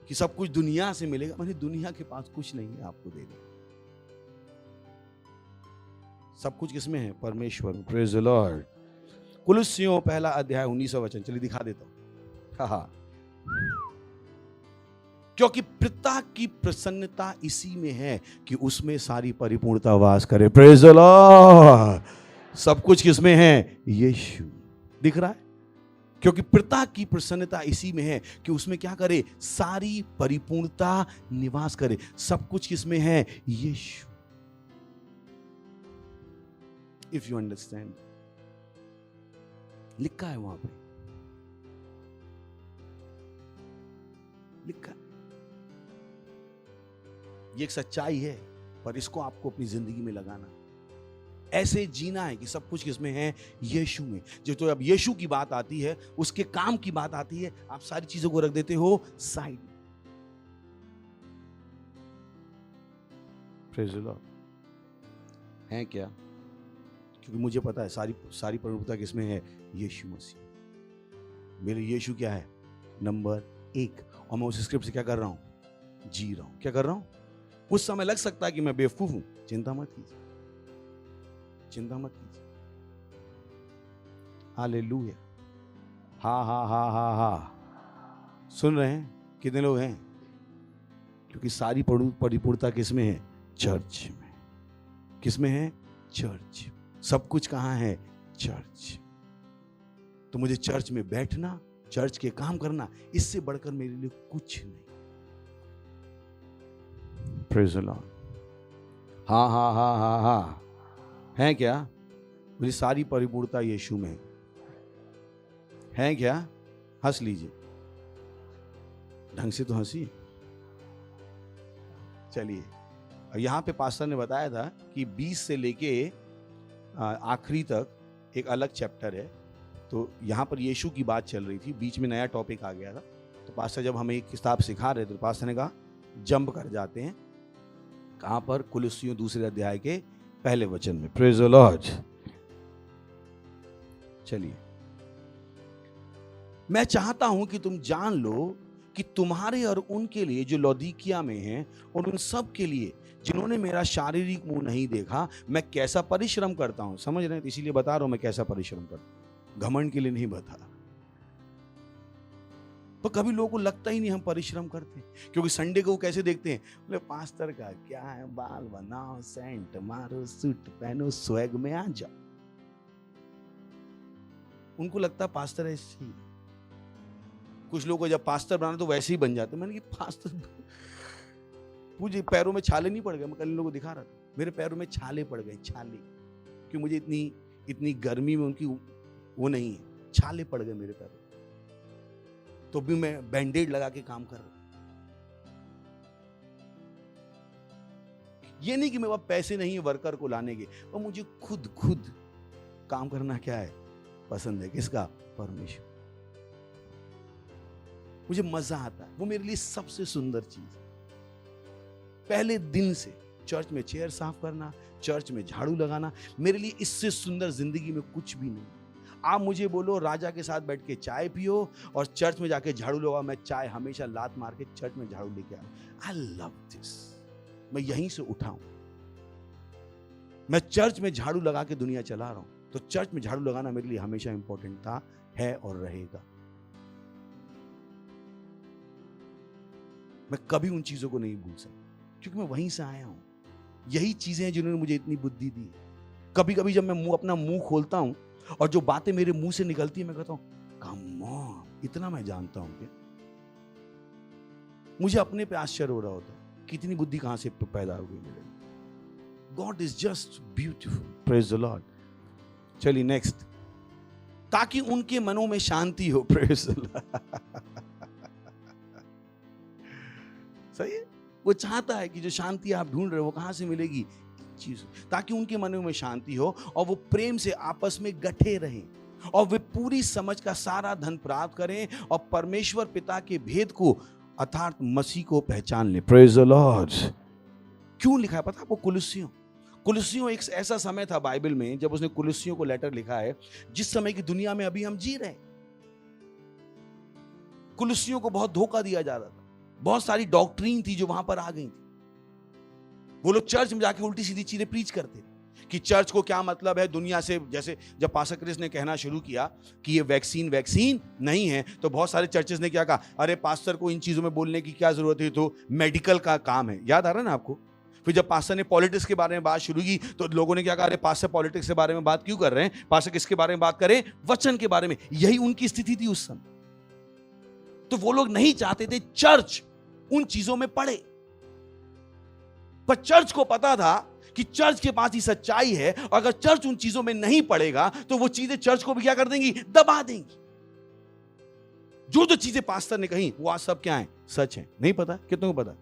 कि सब कुछ दुनिया से मिलेगा। मैंने दुनिया के पास कुछ नहीं है आपको देने, सब कुछ किसमें है? परमेश्वर में। Praise the Lord. कुलुस्सियों पहला अध्याय 19वां वचन, चलिए दिखा देता हूं। हाँ, क्योंकि पिता की प्रसन्नता इसी में है कि उसमें सारी परिपूर्णता वास करे। Praise the Lord. सब कुछ किसमें है? यीशु। दिख रहा है? क्योंकि पिता की प्रसन्नता इसी में है कि उसमें क्या करे? सारी परिपूर्णता निवास करे। सब कुछ किसमें है? यीशु। इफ यू अंडरस्टैंड, लिखा है वहां पे, लिखा। ये एक सच्चाई है, पर इसको आपको अपनी जिंदगी में लगाना, ऐसे जीना है कि सब कुछ किसमें है? यीशु में। जो तो अब यीशु की बात आती है, उसके काम की बात आती है, आप सारी चीजों को रख देते हो साइड में। Praise the Lord. है क्या? क्योंकि मुझे पता है सारी परिपूर्णता किसमें है? यीशु मसीह। मेरे यीशु क्या है? नंबर 1। और मैं उस स्क्रिप्ट से क्या कर रहा हूं? जी रहा हूं। क्या कर रहा हूं? उस समय लग सकता है कि मैं बेवकूफ हूं, चिंता मत कीजिए, चिंता मत कीजिए। हालेलुया। हा हा हा हा हा। सुन रहे हैं? कितने लोग हैं? क्योंकि सारी परिपूर्णता किसमें है? चर्च में। किसमें है? चर्च। सब कुछ कहां है? चर्च। तो मुझे चर्च में बैठना, चर्च के काम करना, इससे बढ़कर मेरे लिए कुछ नहीं। Praise the Lord. हाँ हाँ हाँ हाँ हाँ। है क्या? मुझे सारी परिपूर्णता यीशु में है क्या? हंस लीजिए, ढंग से तो हंसी। चलिए, यहां पे पास्टर ने बताया था कि 20 से लेके आखिरी तक एक अलग चैप्टर है। तो यहां पर यीशु की बात चल रही थी, बीच में नया टॉपिक आ गया था। तो पास्टर जब हमें एक किताब सिखा रहे थे, तो पास्टर ने कहा जंप कर जाते हैं। कहां पर? कुलुस्सियों 2 अध्याय के पहले वचन में। Praise the Lord. चलिए, मैं चाहता हूं कि तुम जान लो कि तुम्हारे और उनके लिए जो लौदीकिया में हैं, और उन सब के लिए जिन्होंने मेरा शारीरिक मुंह नहीं देखा, मैं कैसा परिश्रम करता हूं। समझ रहे हैं? इसीलिए बता रहा हूं मैं कैसा परिश्रम करता हूं, घमंड के लिए नहीं बता। तो कभी लोगों को लगता ही नहीं हम परिश्रम करते, क्योंकि संडे को वो कैसे देखते हैं? बोले पास्टर का क्या है, बाल बनाओ, सेंट मारो, सूट पहनो, स्वैग में आ जाओ। उनको लगता है पास्टर ऐसे ही। कुछ लोगों को जब पास्टर बनाना तो वैसे ही बन जाते। मैंने कि पास्टर मुझे पैरों में छाले नहीं पड़ गए। मैं कल इन लोगों को दिखा रहा था, मेरे पैरों में छाले पड़ गए, छाले। क्योंकि मुझे इतनी गर्मी में उनकी वो नहीं है, छाले पड़ गए मेरे पैरों। तो भी मैं बैंडेड लगा के काम कर रहा हूं। ये नहीं कि मेरे पास पैसे नहीं है वर्कर को लाने के, पर मुझे खुद काम करना क्या है पसंद है। किसका? परमेश्वर। मुझे मजा आता है, वो मेरे लिए सबसे सुंदर चीज है। पहले दिन से चर्च में चेयर साफ करना, चर्च में झाड़ू लगाना, मेरे लिए इससे सुंदर जिंदगी में कुछ भी नहीं। आप मुझे बोलो राजा के साथ बैठ के चाय पियो और चर्च में जाके झाड़ू लगाओ, मैं चाय हमेशा लात मार के चर्च में झाड़ू लेके आया। I love this. मैं यहीं से उठा हूं, मैं चर्च में झाड़ू लगा के दुनिया चला रहा हूं। तो चर्च में झाड़ू लगाना मेरे लिए हमेशा इंपॉर्टेंट था, है और रहेगा। मैं कभी उन चीजों को नहीं भूल सकता, क्योंकि मैं वहीं से आया हूं। यही चीजें हैं जिन्होंने मुझे इतनी बुद्धि दी। कभी कभी जब मैं अपना मुंह खोलता हूं और जो बातें मेरे मुंह से निकलती है, मैं कहता हूं कम ऑन, इतना मैं जानता हूं क्या? मुझे अपने पे आश्चर्य हो रहा होता है, कितनी बुद्धि कहां से पैदा हो गई मेरे। God is just beautiful, praise the Lord. चलिए नेक्स्ट, ताकि उनके मनों में शांति हो, प्रेज द लॉर्ड। सही है, वो चाहता है कि जो शांति आप ढूंढ रहे हो वो कहां से मिलेगी? चीज, ताकि उनके मनों में शांति हो और वो प्रेम से आपस में गठे रहें और वे पूरी समझ का सारा धन प्राप्त करें और परमेश्वर पिता के भेद को अर्थात मसीह को पहचान ले। Praise the Lord. क्यों लिखा है पता है आपको? कुलुस्सियों एक ऐसा समय था बाइबल में जब उसने कुलुस्सियों को लेटर लिखा है, जिस समय की दुनिया में अभी हम जी रहे हैं। कुलुस्सियों को बहुत धोखा दिया जा रहा था, बहुत सारी डॉक्ट्रीन थी जो वहां पर आ गई थी। वो लोग चर्च में जाके उल्टी सीधी चीजें प्रीच करते थे कि चर्च को क्या मतलब है दुनिया से। जैसे जब पास्टर क्रिस ने कहना शुरू किया कि ये वैक्सीन नहीं है, तो बहुत सारे चर्चेस ने क्या कहा, अरे पास्टर को इन चीजों में बोलने की क्या जरूरत है, तो मेडिकल का काम है। याद आ रहा है ना आपको? फिर जब पास्टर ने पॉलिटिक्स के बारे में बात शुरू की तो लोगों ने क्या कहा, अरे पास्टर पॉलिटिक्स के बारे में बात क्यों कर रहे हैं, पास्टर किसके बारे में बात करें, वचन के बारे में। यही उनकी स्थिति थी उस समय। तो वो लोग नहीं चाहते थे चर्च उन चीजों में पड़े, पर चर्च को पता था कि चर्च के पास ही सच्चाई है, और अगर चर्च उन चीजों में नहीं पड़ेगा तो वो चीजें चर्च को भी क्या कर देंगी, दबा देंगी। जो चीजें पास्टर ने कही वो आज सब क्या है, सच है। नहीं पता? कितनों को पता?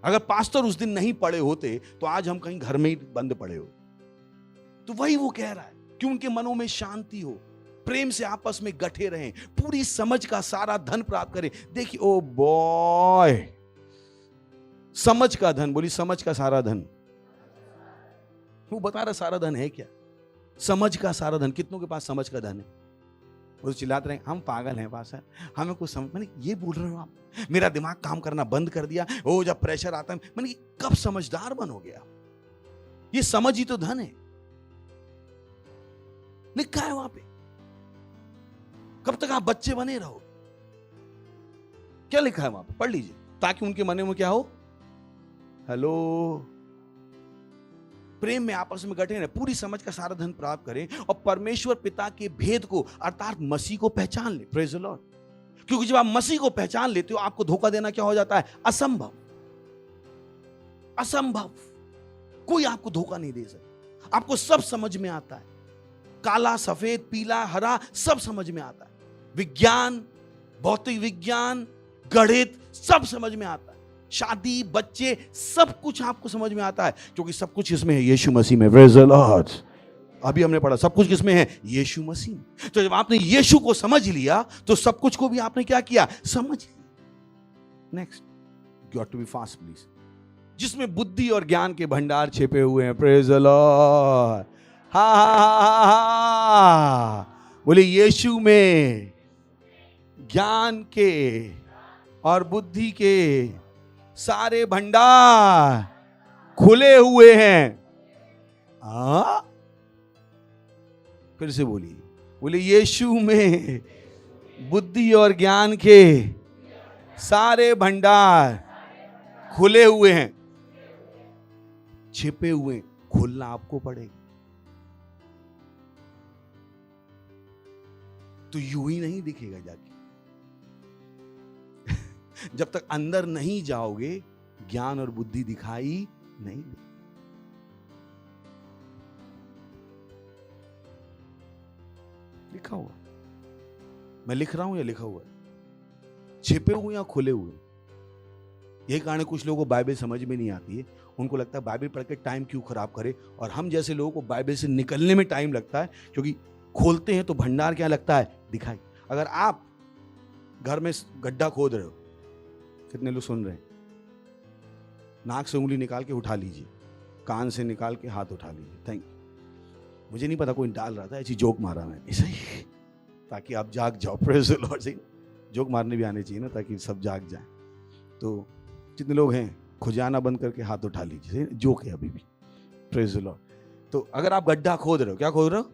अगर पास्टर उस दिन नहीं पड़े होते तो आज हम कहीं घर में ही बंद पड़े हो। तो वही वो कह रहा है कि उनके मनों में शांति हो, प्रेम से आपस में गठे रहें, पूरी समझ का सारा धन प्राप्त करें। देखिए, ओ बॉय, समझ का धन, बोली समझ का सारा धन। वो बता रहा सारा धन है क्या? समझ का सारा धन। कितनों के पास समझ का धन है? वो चिल्लाते रहे हम पागल हैं पास है, हमें कुछ समझ। मैंने ये बोल रहे हो आप, मेरा दिमाग काम करना बंद कर दिया। ओ जब प्रेशर आता है, मैंने कब समझदार बन हो गया? ये समझ ही तो धन है, लिखा है वहां पे। कब तक आप बच्चे बने रहो? क्या लिखा है वहां पे? पढ़ लीजिए। ताकि उनके मन में क्या हो, हेलो, प्रेम में आपस में गठे रहे, पूरी समझ का सारा धन प्राप्त करें और परमेश्वर पिता के भेद को अर्थात मसीह को पहचान ले। Praise the Lord. क्योंकि जब आप मसीह को पहचान लेते हो, आपको धोखा देना क्या हो जाता है, असंभव। असंभव, कोई आपको धोखा नहीं दे सकता। आपको सब समझ में आता है, काला सफेद पीला हरा सब समझ में आता है। विज्ञान, भौतिक विज्ञान, गणित सब समझ में आता है। शादी, बच्चे, सब कुछ आपको समझ में आता है, क्योंकि सब कुछ इसमें है यीशु मसीह में। Praise the Lord. अभी हमने पढ़ा सब कुछ किसमें है, यीशु मसीह में। तो जब आपने यीशु को समझ लिया तो सब कुछ को भी आपने क्या किया, समझ लिया। Next, you have to be fast please. जिसमें बुद्धि और ज्ञान के भंडार छिपे हुए हैं। Praise the Lord. हा, बोले यीशु में ज्ञान के और बुद्धि के सारे भंडार खुले हुए हैं। फिर से बोलिए, बोले यीशु में बुद्धि और ज्ञान के सारे भंडार खुले हुए हैं। छिपे हुए, खोलना आपको पड़ेगा। तो यूं ही नहीं दिखेगा जाके। जब तक अंदर नहीं जाओगे ज्ञान और बुद्धि दिखाई नहीं दे। लिखा हुआ, मैं लिख रहा हूं या लिखा हुआ? छिपे हुए या खुले हुए? यही कारण है कुछ लोगों को बाइबल समझ में नहीं आती है उनको लगता है बाइबल पढ़ के टाइम क्यों खराब करे, और हम जैसे लोगों को बाइबल से निकलने में टाइम लगता है, क्योंकि खोलते हैं तो भंडार क्या लगता है, दिखाई। अगर आप घर में गड्ढा खोद रहे हो, कितने लोग सुन रहे हैं, नाक से उंगली निकाल के उठा लीजिए, कान से निकाल के हाथ उठा लीजिए। Thank you. मुझे नहीं पता कोई डाल रहा था, ऐसी जोक मारा मैंने, ऐसे ही, ताकि आप जाग जाओ। Praise the Lord. सही, जोक मारने भी आने चाहिए ना, ताकि सब जाग जाए। तो जितने लोग हैं खुजाना बंद करके हाथ उठा लीजिए, जोक है अभी भी। Praise the Lord. तो अगर आप गड्ढा खोद रहे हो, क्या खोद रहे हो,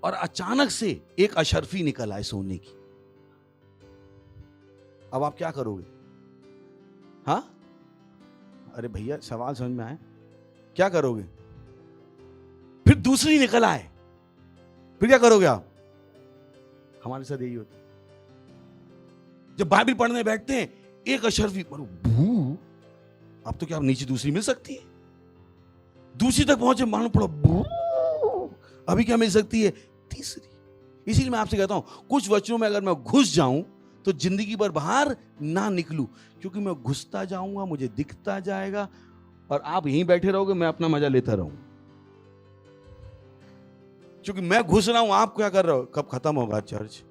और अचानक से एक अशर्फी निकल आए सोने की, अब आप क्या करोगे? हाँ, अरे भैया सवाल समझ में आए, क्या करोगे? फिर दूसरी निकल आए, फिर क्या करोगे आप? हमारे साथ यही होता है जब बाइबल पढ़ने बैठते हैं, एक अशर्फी भू, अब तो क्या नीचे दूसरी मिल सकती है, दूसरी तक पहुंचे मालूम पड़ा भू, अभी क्या मिल सकती है, तीसरी। इसीलिए मैं आपसे कहता हूं, कुछ वचनों में अगर मैं घुस जाऊं तो जिंदगी भर बाहर ना निकलूं, क्योंकि मैं घुसता जाऊंगा, मुझे दिखता जाएगा, और आप यहीं बैठे रहोगे, मैं अपना मजा लेता रहूंगा। क्योंकि मैं घुस रहा हूं, आप क्या कर रहे हो? कब खत्म होगा चर्च,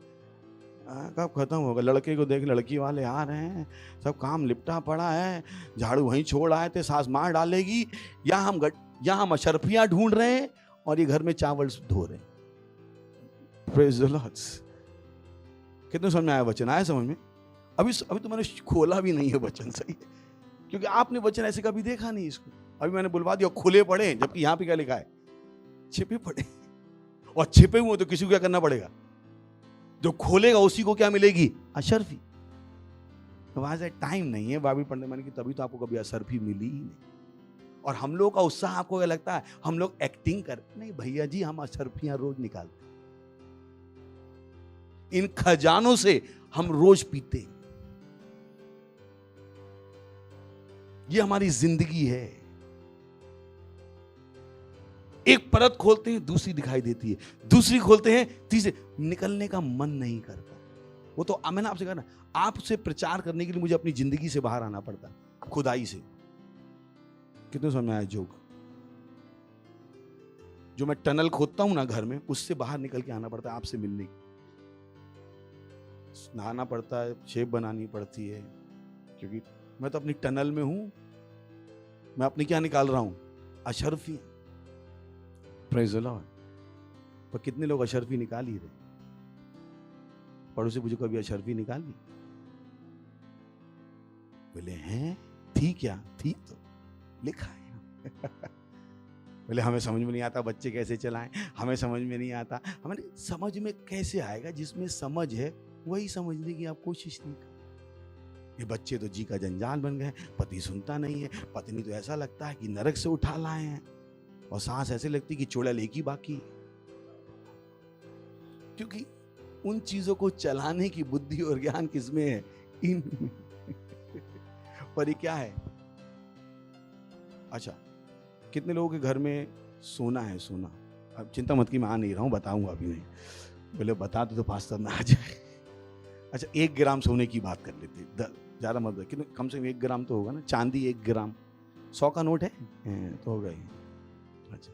कब खत्म होगा? लड़के को देख, लड़की वाले आ रहे हैं, सब काम लिपटा पड़ा है, झाड़ू वहीं छोड़ आए थे, सास मार डालेगी, या हम अशर्फियां ढूंढ रहे हैं, और ये घर में चावल धो रहे हैं। Praise the Lord. कितने समझ में आया वचन? आया समझ में? अभी तो मैंने खोला भी नहीं है वचन, सही है, क्योंकि आपने वचन ऐसे कभी देखा नहीं इसको। अभी मैंने बुलवा दिया खुले पड़े, जबकि यहां पे क्या लिखा है, छिपे पड़े। और छिपे हुए तो किसी को क्या करना पड़ेगा? जो खोलेगा उसी को क्या मिलेगी? अशर्फी। वहां से टाइम नहीं है बाइबल पढ़ने में, तभी तो आपको कभी अशर्फी मिली ही नहीं। और हम लोग का उत्साह आपको क्या लगता है, हम लोग एक्टिंग करते नहीं भैया जी, हम अशर्फियां रोज निकालते, इन खजानों से हम रोज पीते। ये हमारी जिंदगी है। एक परत खोलते हैं, दूसरी दिखाई देती है, दूसरी खोलते हैं, तीसरी, निकलने का मन नहीं करता। वो तो मैंने आपसे कहा ना, आपसे प्रचार करने के लिए मुझे अपनी जिंदगी से बाहर आना पड़ता, खुदाई से। कितने समझ में आया जोक? जो मैं टनल खोदता हूं ना घर में, उससे बाहर निकल के आना पड़ता है आपसे मिलने की। नहाना पड़ता है, शेप बनानी पड़ती है, क्योंकि मैं तो अपनी टनल में हूं। मैं अपनी क्या निकाल रहा हूं? अशर्फी। Praise the Lord. पर कितने लोग अशर्फी निकाल ही रहे? पड़ोसी मुझे कभी अशर्फी निकाली? बोले हैं, थी क्या? थी तो लिखा है। बोले हमें समझ में नहीं आता बच्चे कैसे चलाएं, हमें समझ में नहीं आता। हमें समझ में कैसे आएगा? जिसमें समझ है वही समझने की आप कोशिश नहीं कर। ये बच्चे तो जी का जंजाल बन गए, पति सुनता नहीं है, पत्नी तो ऐसा लगता है कि नरक से उठा लाए हैं, और सास ऐसे लगती कि चुड़ैल एक ही बाकी। क्योंकि उन चीजों को चलाने की बुद्धि और ज्ञान किसमें है? इनमें। पर ये क्या है? अच्छा, कितने लोगों के घर में सोना है? सोना, अब चिंता मत की, मैं आ नहीं रहा हूं, बताऊंगा अभी नहीं। बोले बता दो तो पास्टर ना आ जाए। अच्छा, 1 ग्राम सोने की बात कर लेते, ज्यादा मत, कितने, कम से कम 1 ग्राम तो होगा ना। चांदी 1 ग्राम, 100 का नोट है तो हो गई। अच्छा,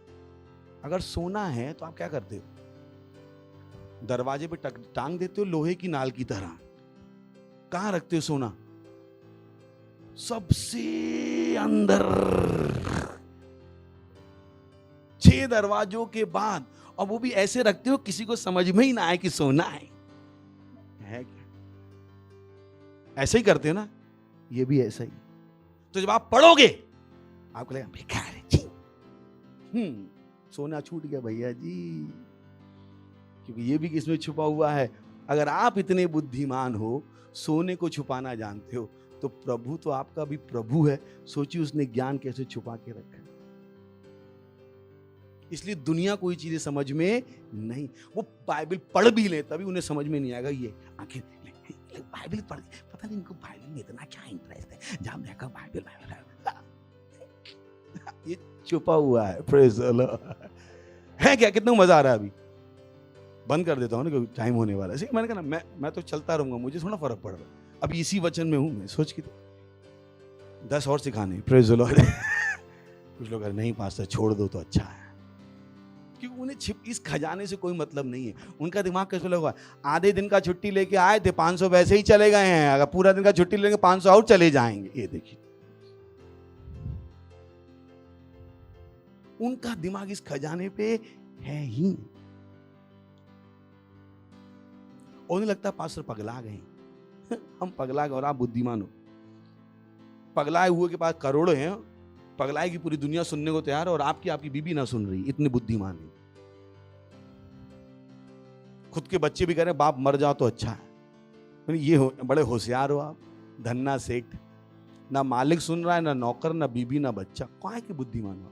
अगर सोना है तो आप क्या करते हो? दरवाजे पे टांग देते हो लोहे की नाल की तरह। कहां रखते हो सोना? सबसे अंदर, 6 दरवाजों के बाद, और वो भी ऐसे रखते हो किसी को समझ में ही ना आए कि सोना है क्या? ऐसे ही करते हो ना, ये भी ऐसा ही। तो जब आप पढ़ोगे आपको लगेगा बेकार है जी, सोना छूट गया भैया जी, क्योंकि ये भी किसमें छुपा हुआ है। अगर आप इतने बुद्धिमान हो, सोने को छुपाना जानते हो, तो प्रभु तो आपका भी प्रभु है। सोचिए उसने ज्ञान कैसे छुपा के रखा है। इसलिए दुनिया कोई चीजें समझ में नहीं, वो बाइबल पढ़ भी ले तभी उन्हें समझ में नहीं आएगा। ये आखिर बाइबल पढ़, पता नहीं इनको बाइबल में इतना क्या इंटरेस्ट है, जहां देखा बाइबल ये छुपा हुआ है। Praise the Lord. है क्या? कितना मजा आ रहा है। अभी बंद कर देता हूँ ना, क्योंकि टाइम होने वाला है। मैंने कहा ना, मैं तो चलता रहूंगा, मुझे थोड़ा फर्क पड़ रहा है। अभी इसी वचन में हूं मैं, सोच के 10 और सिखाने, प्रेज द लॉर्ड। कुछ लोग नहीं पास्टर छोड़ दो तो अच्छा है, क्योंकि उन्हें इस खजाने से कोई मतलब नहीं है। उनका दिमाग कैसे लगा, आधे दिन का छुट्टी लेके आए थे, 500 वैसे ही चले गए हैं, अगर पूरा दिन का छुट्टी लेंगे 500 और चले जाएंगे। ये देखिए, उनका दिमाग इस खजाने पे है ही नहीं। उन्हें लगता है पास्टर पगला गए। हम पगला गए और आप बुद्धिमान हो। पगलाए हुए के पास करोड़ों हैं, पगलाए की पूरी दुनिया सुनने को तैयार है और आपकी बीबी ना सुन रही, इतने बुद्धिमान है। खुद के बच्चे भी कह रहे हैं बाप मर जाओ तो अच्छा है। ये बड़े होशियार हो आप, धन्ना सेठ, ना मालिक सुन रहा है, ना नौकर, ना बीबी, ना बच्चा। कहाँ के बुद्धिमान हो?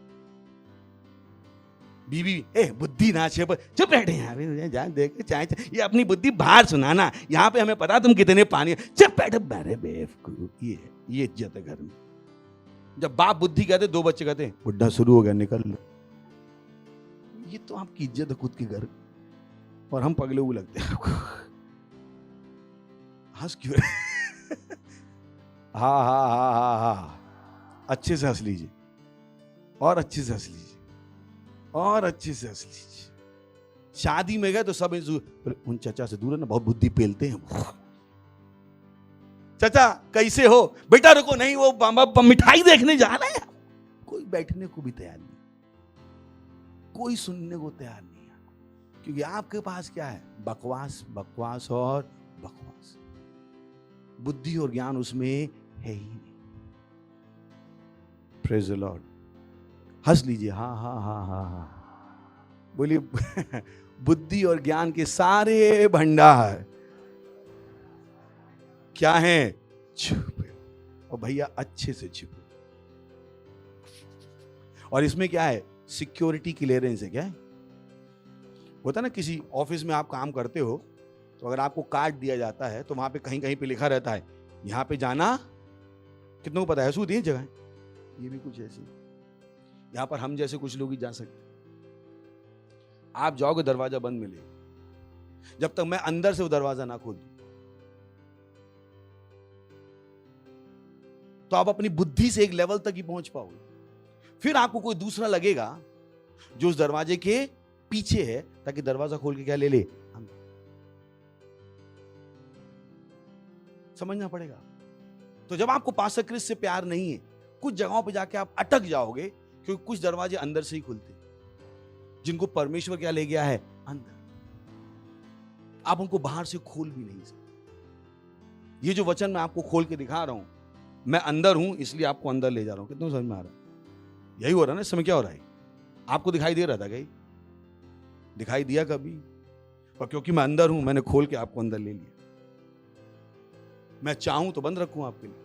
बीबी बुद्धि ना छे, चुप बैठे यार, देख चाहे ये अपनी बुद्धि बाहर सुनाना, यहाँ पे हमें पता तुम कितने पानी, चुप बैठे बैठे बेवकूफ। ये इज्जत है घर में। जब बाप बुद्धि कहते, 2 बच्चे कहते बुढ़ा शुरू हो गया निकल लो। ये तो आपकी इज्जत है खुद के घर, और हम पगले हुए लगते हैं आपको। हंस क्यों रहे? हा, अच्छे से हंस लीजिए, और अच्छे से हंस लीजिए, और अच्छे से हंस लीजिए। शादी में गए तो सब उन चचा से दूर है ना, बहुत बुद्धि पेलते हैं। चाचा कैसे हो? बेटा रुको, नहीं वो मिठाई देखने जा रहे हैं। कोई बैठने को भी तैयार नहीं, कोई सुनने को तैयार नहीं है, क्योंकि आपके पास क्या है? बकवास, बकवास और बकवास। बुद्धि और ज्ञान उसमें है ही नहीं। Praise the Lord. हंस लीजिए, हाँ हाँ हाँ हाँ हाँ, बोलिए। बुद्धि और ज्ञान के सारे भंडार क्या है? छुपे। और भैया अच्छे से छुपे। और इसमें क्या है? सिक्योरिटी क्लियरेंस है। क्या है? होता है ना, किसी ऑफिस में आप काम करते हो तो अगर आपको कार्ड दिया जाता है तो वहां पे कहीं कहीं पे लिखा रहता है यहां पे जाना, कितनों को पता है? सूदी जगह ये भी कुछ ऐसी, यहां पर हम जैसे कुछ लोग ही जा सकते। आप जाओगे दरवाजा बंद मिलेगा, जब तक मैं अंदर से वो दरवाजा ना खोल दूं। तो आप अपनी बुद्धि से एक लेवल तक ही पहुंच पाओगे, फिर आपको कोई दूसरा लगेगा जो उस दरवाजे के पीछे है, ताकि दरवाजा खोल के क्या ले ले, अंदर। समझना पड़ेगा। तो जब आपको पास्टर क्रिस से प्यार नहीं है, कुछ जगहों पे जाके आप अटक जाओगे, क्योंकि कुछ दरवाजे अंदर से ही खुलते, जिनको परमेश्वर क्या ले गया है? अंदर। आप उनको बाहर से खोल भी नहीं सकते। ये जो वचन मैं आपको खोल के दिखा रहा हूं, मैं अंदर हूं इसलिए आपको अंदर ले जा रहा हूं। कितना समझ में आ रहा है? यही हो रहा है ना इस समय। क्या हो रहा है? आपको दिखाई दे रहा था कहीं? दिखाई दिया कभी? और क्योंकि मैं अंदर हूं, मैंने खोल के आपको अंदर ले लिया। मैं चाहूं तो बंद रखूं आपके लिए।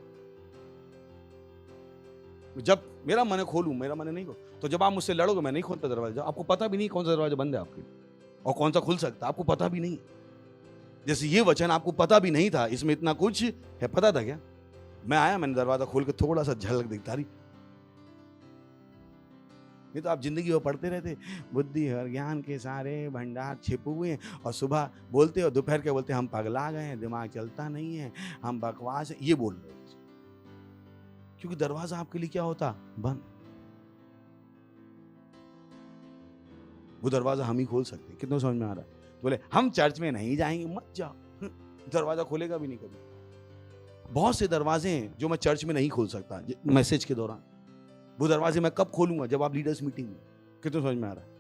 जब मेरा मन खोलूं, मेरा मन नहीं खोल, तो जब आप मुझसे लड़ोगे, मैं नहीं खोलता दरवाजा। आपको पता भी नहीं कौन सा दरवाजा बंद है आपके और कौन सा खुल सकता, आपको पता भी नहीं। जैसे ये वचन आपको पता भी नहीं था, इसमें इतना कुछ है। पता था क्या? मैं आया, मैंने दरवाजा खोल के थोड़ा सा झलक दिखता रही। नहीं तो आप जिंदगी में पढ़ते रहते, बुद्धि और ज्ञान के सारे भंडार छिपे हुए हैं, और सुबह बोलते और दोपहर के बोलते हम पगला गए हैं, दिमाग चलता नहीं है, हम बकवास है, ये बोल रहे हैं। क्योंकि दरवाजा आपके लिए क्या होता? बंद। वो दरवाजा हम ही खोल सकते हैं। कितना समझ में आ रहा है? तो बोले हम चर्च में नहीं जाएंगे, मत जाओ, दरवाजा खोलेगा भी नहीं कभी। बहुत से दरवाजे हैं जो मैं चर्च में नहीं खोल सकता मैसेज के दौरान। वो दरवाजे मैं कब खोलूंगा? जब आप लीडर्स मीटिंग में। कितना समझ में आ रहा है?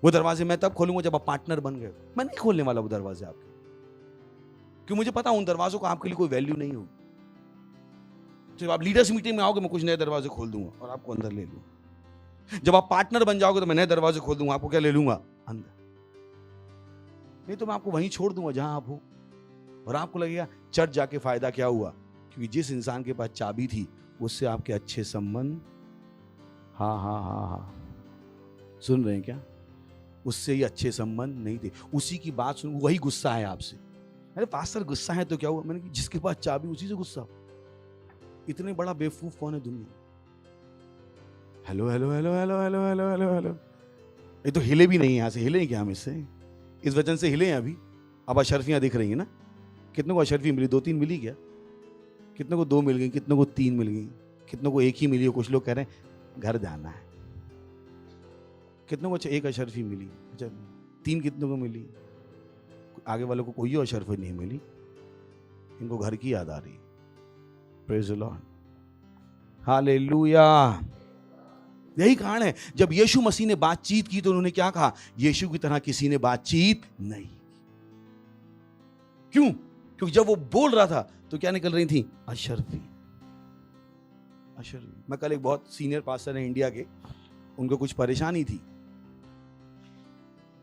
वो दरवाजे मैं तब खोलूंगा जब आप पार्टनर बन गए। मैं नहीं खोलने वाला वो दरवाजे आपके, क्योंकि मुझे पता उन दरवाजों को आपके लिए कोई वैल्यू नहीं होगी। जब आप लीडर्स मीटिंग में आओगे, मैं कुछ नए दरवाजे खोल दूंगा और आपको अंदर ले लूंगा। जब आप पार्टनर बन जाओगे तो मैं नए दरवाजे खोल दूंगा, आपको क्या ले लूंगा? अंदर। नहीं तो मैं आपको वहीं छोड़ दूंगा जहां आप हो, और आपको लगेगा चर्च जाके फायदा क्या हुआ? क्योंकि जिस इंसान के पास चाबी थी उससे आपके अच्छे संबंध, हाँ हाँ हाँ हाँ, सुन रहे हैं क्या? उससे ही अच्छे संबंध नहीं थे। उसी की बात सुन, वही गुस्सा है आपसे। अरे पास्टर गुस्सा है तो क्या हुआ? मैंने जिसके पास चाबी उसी से गुस्सा। इतने बड़ा बेवकूफ कौन है दुनिया? Hello hello hello hello hello hello hello hello. ये तो हिले भी नहीं, यहां से हिले क्या हम? इससे, इस वचन से हिले हैं अभी। अब अशरफियां दिख रही है ना? कितने को अशरफी मिली? 2-3 मिली क्या? कितने को 2 मिल गई? कितने को 3 मिल गई? कितनों को एक ही मिली हो, कुछ लोग कह रहे हैं घर जाना है, कितनों को एक अशरफी मिली, अच्छा 3 कितनों को मिली, आगे वालों को कोई अशरफी नहीं मिली, इनको घर की याद आ रही है। Praise the Lord, hallelujah. यही कारण है जब यीशु मसीह ने बातचीत की तो उन्होंने क्या कहा, यीशु की तरह किसी ने बातचीत नहीं। क्यों? क्योंकि जब वो बोल रहा था तो क्या निकल रही थी, अशरफी। अशरफी। मैं कल एक बहुत सीनियर पास्टर है इंडिया के, उनको कुछ परेशानी थी,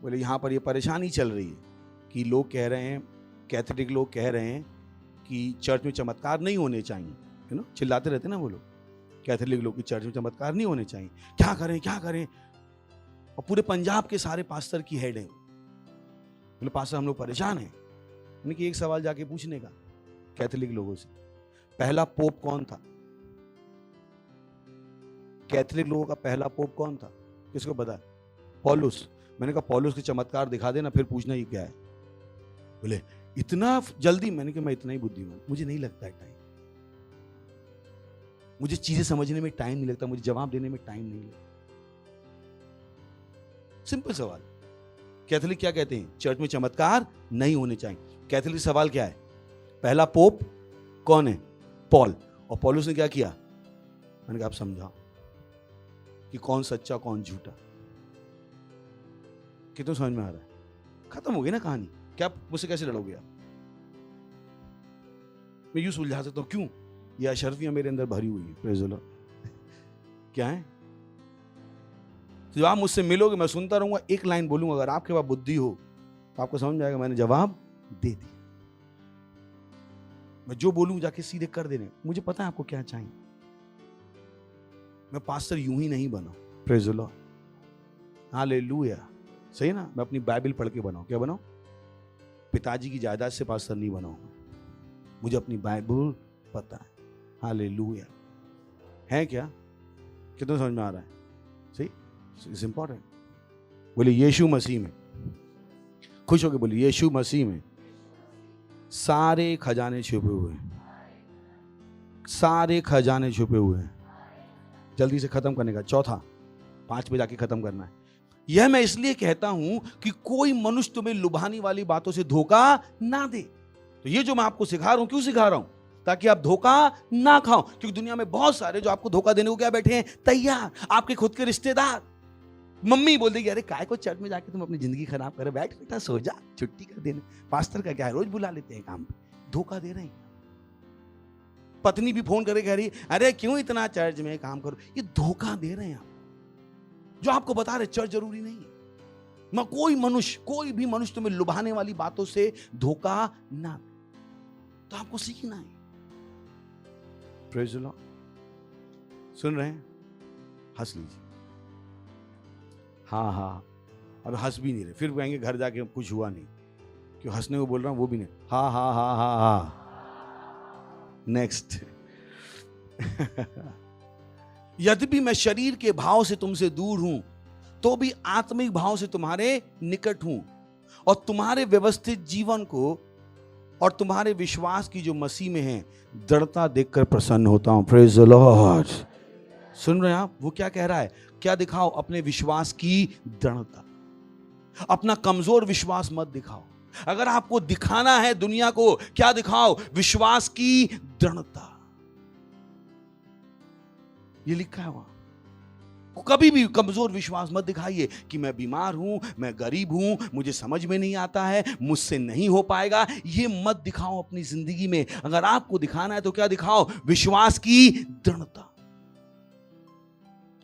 बोले यहां पर ये परेशानी चल रही है कि लोग कह रहे हैं, कैथोलिक लोग कह रहे हैं कि चर्च में चमत्कार नहीं होने चाहिए, है ना, चिल्लाते रहते ना वो लोग, कैथोलिक लोग की चर्च में चमत्कार नहीं होने चाहिए, क्या करें क्या करें। और पूरे पंजाब के सारे पास्टर की हेड है, बोले पास्टर हम लोग परेशान हैं। उनकी एक सवाल जाके पूछने का कैथोलिक लोगों से, पहला पोप कौन था? कैथोलिक लोगों का पहला पोप कौन था? किसको पता? पौलुस। मैंने कहा पौलुस के चमत्कार दिखा देना, फिर पूछना ये क्या है। बोले इतना जल्दी? मैंने कहा मैं इतना ही बुद्धिमान, मुझे नहीं लगता है टाइम, मुझे चीजें समझने में टाइम नहीं लगता, मुझे जवाब देने में टाइम नहीं लगता। सिंपल सवाल। कैथोलिक क्या कहते हैं? चर्च में चमत्कार नहीं होने चाहिए। कैथोलिक सवाल क्या है? पहला पोप कौन है? पॉल। और पौलुस ने क्या किया? मैंने कहा आप समझाओ कि कौन सच्चा कौन झूठा। कितना समझ में आ रहा है? खत्म हो गई ना कहानी। क्या मुझसे कैसे लड़ोगे आप? मैं यूं सुलझा सकता हूं, क्यों? यह अशरफियां मेरे अंदर भरी हुई है। Praise the Lord. क्या है? तो जब आप मुझसे मिलोगे मैं सुनता रहूंगा, एक लाइन बोलूंगा, अगर आपके पास बुद्धि हो तो आपको समझ में आएगा मैंने जवाब दे दिया। मैं जो बोलूं जाके सीधे कर देने। मुझे पता है आपको क्या चाहिए। मैं पास्टर यूं ही नहीं बना। Praise the Lord, hallelujah. सही ना? मैं अपनी बाइबल पढ़ के बनाऊं। क्या बनाऊं? पिताजी की जायदाद से पास्टर नहीं बनाऊं। मुझे अपनी बाइबल पता है। हालेलुया। है क्या? कितना समझ में आ रहा है? सही, इट्स इंपॉर्टेंट। बोले यीशु मसीह में, खुश होके बोले यीशु मसीह में सारे खजाने छुपे हुए हैं, सारे खजाने छुपे हुए हैं। जल्दी से खत्म करने का, चौथा 5 पे जाके खत्म करना है। यह मैं इसलिए कहता हूं कि कोई मनुष्य तुम्हें लुभाने वाली बातों से धोखा ना दे। तो ये जो मैं आपको सिखा रहा हूं, क्यों सिखा रहा हूं? ताकि आप धोखा ना खाओ। क्योंकि दुनिया में बहुत सारे जो आपको धोखा देने को क्या बैठे हैं, तैयार। आपके खुद के रिश्तेदार। मम्मी बोल देगी अरे काय को चर्च में जाके तुम अपनी जिंदगी खराब करे, बैठ बेटा सो जा, छुट्टी कर देना। पास्टर का क्या है, रोज बुला लेते हैं काम पे। धोखा दे रहे हैं। पत्नी भी फोन करके कह रही अरे क्यों इतना चर्च में काम करो। ये धोखा दे रहे हैं आप। जो आपको बता रहे चर्च जरूरी नहीं है। मैं कोई भी मनुष्य तुम्हें लुभाने वाली बातों से धोखा ना, तो आपको सीखना है। Praise the Lord. सुन रहे हैं? हंस लीजिए। हाँ हाँ, अब हंस भी नहीं रहे, फिर कहेंगे घर जाके कुछ हुआ नहीं। क्यों हंसने को बोल रहा हूं वो भी नहीं। हाँ हाँ हाँ हाँ हाँ। नेक्स्ट। यद्यपि मैं शरीर के भाव से तुमसे दूर हूं तो भी आत्मिक भाव से तुम्हारे निकट हूं, और तुम्हारे व्यवस्थित जीवन को और तुम्हारे विश्वास की जो मसीह में है दृढ़ता देखकर प्रसन्न होता हूं। Praise the Lord. सुन रहे हैं आप? वो क्या कह रहा है? क्या दिखाओ? अपने विश्वास की दृढ़ता। अपना कमजोर विश्वास मत दिखाओ। अगर आपको दिखाना है दुनिया को, क्या दिखाओ? विश्वास की दृढ़ता। ये लिखा है वहां। कभी भी कमजोर विश्वास मत दिखाइए कि मैं बीमार हूं, मैं गरीब हूं, मुझे समझ में नहीं आता है, मुझसे नहीं हो पाएगा। ये मत दिखाओ अपनी जिंदगी में। अगर आपको दिखाना है तो क्या दिखाओ? विश्वास की दृढ़ता।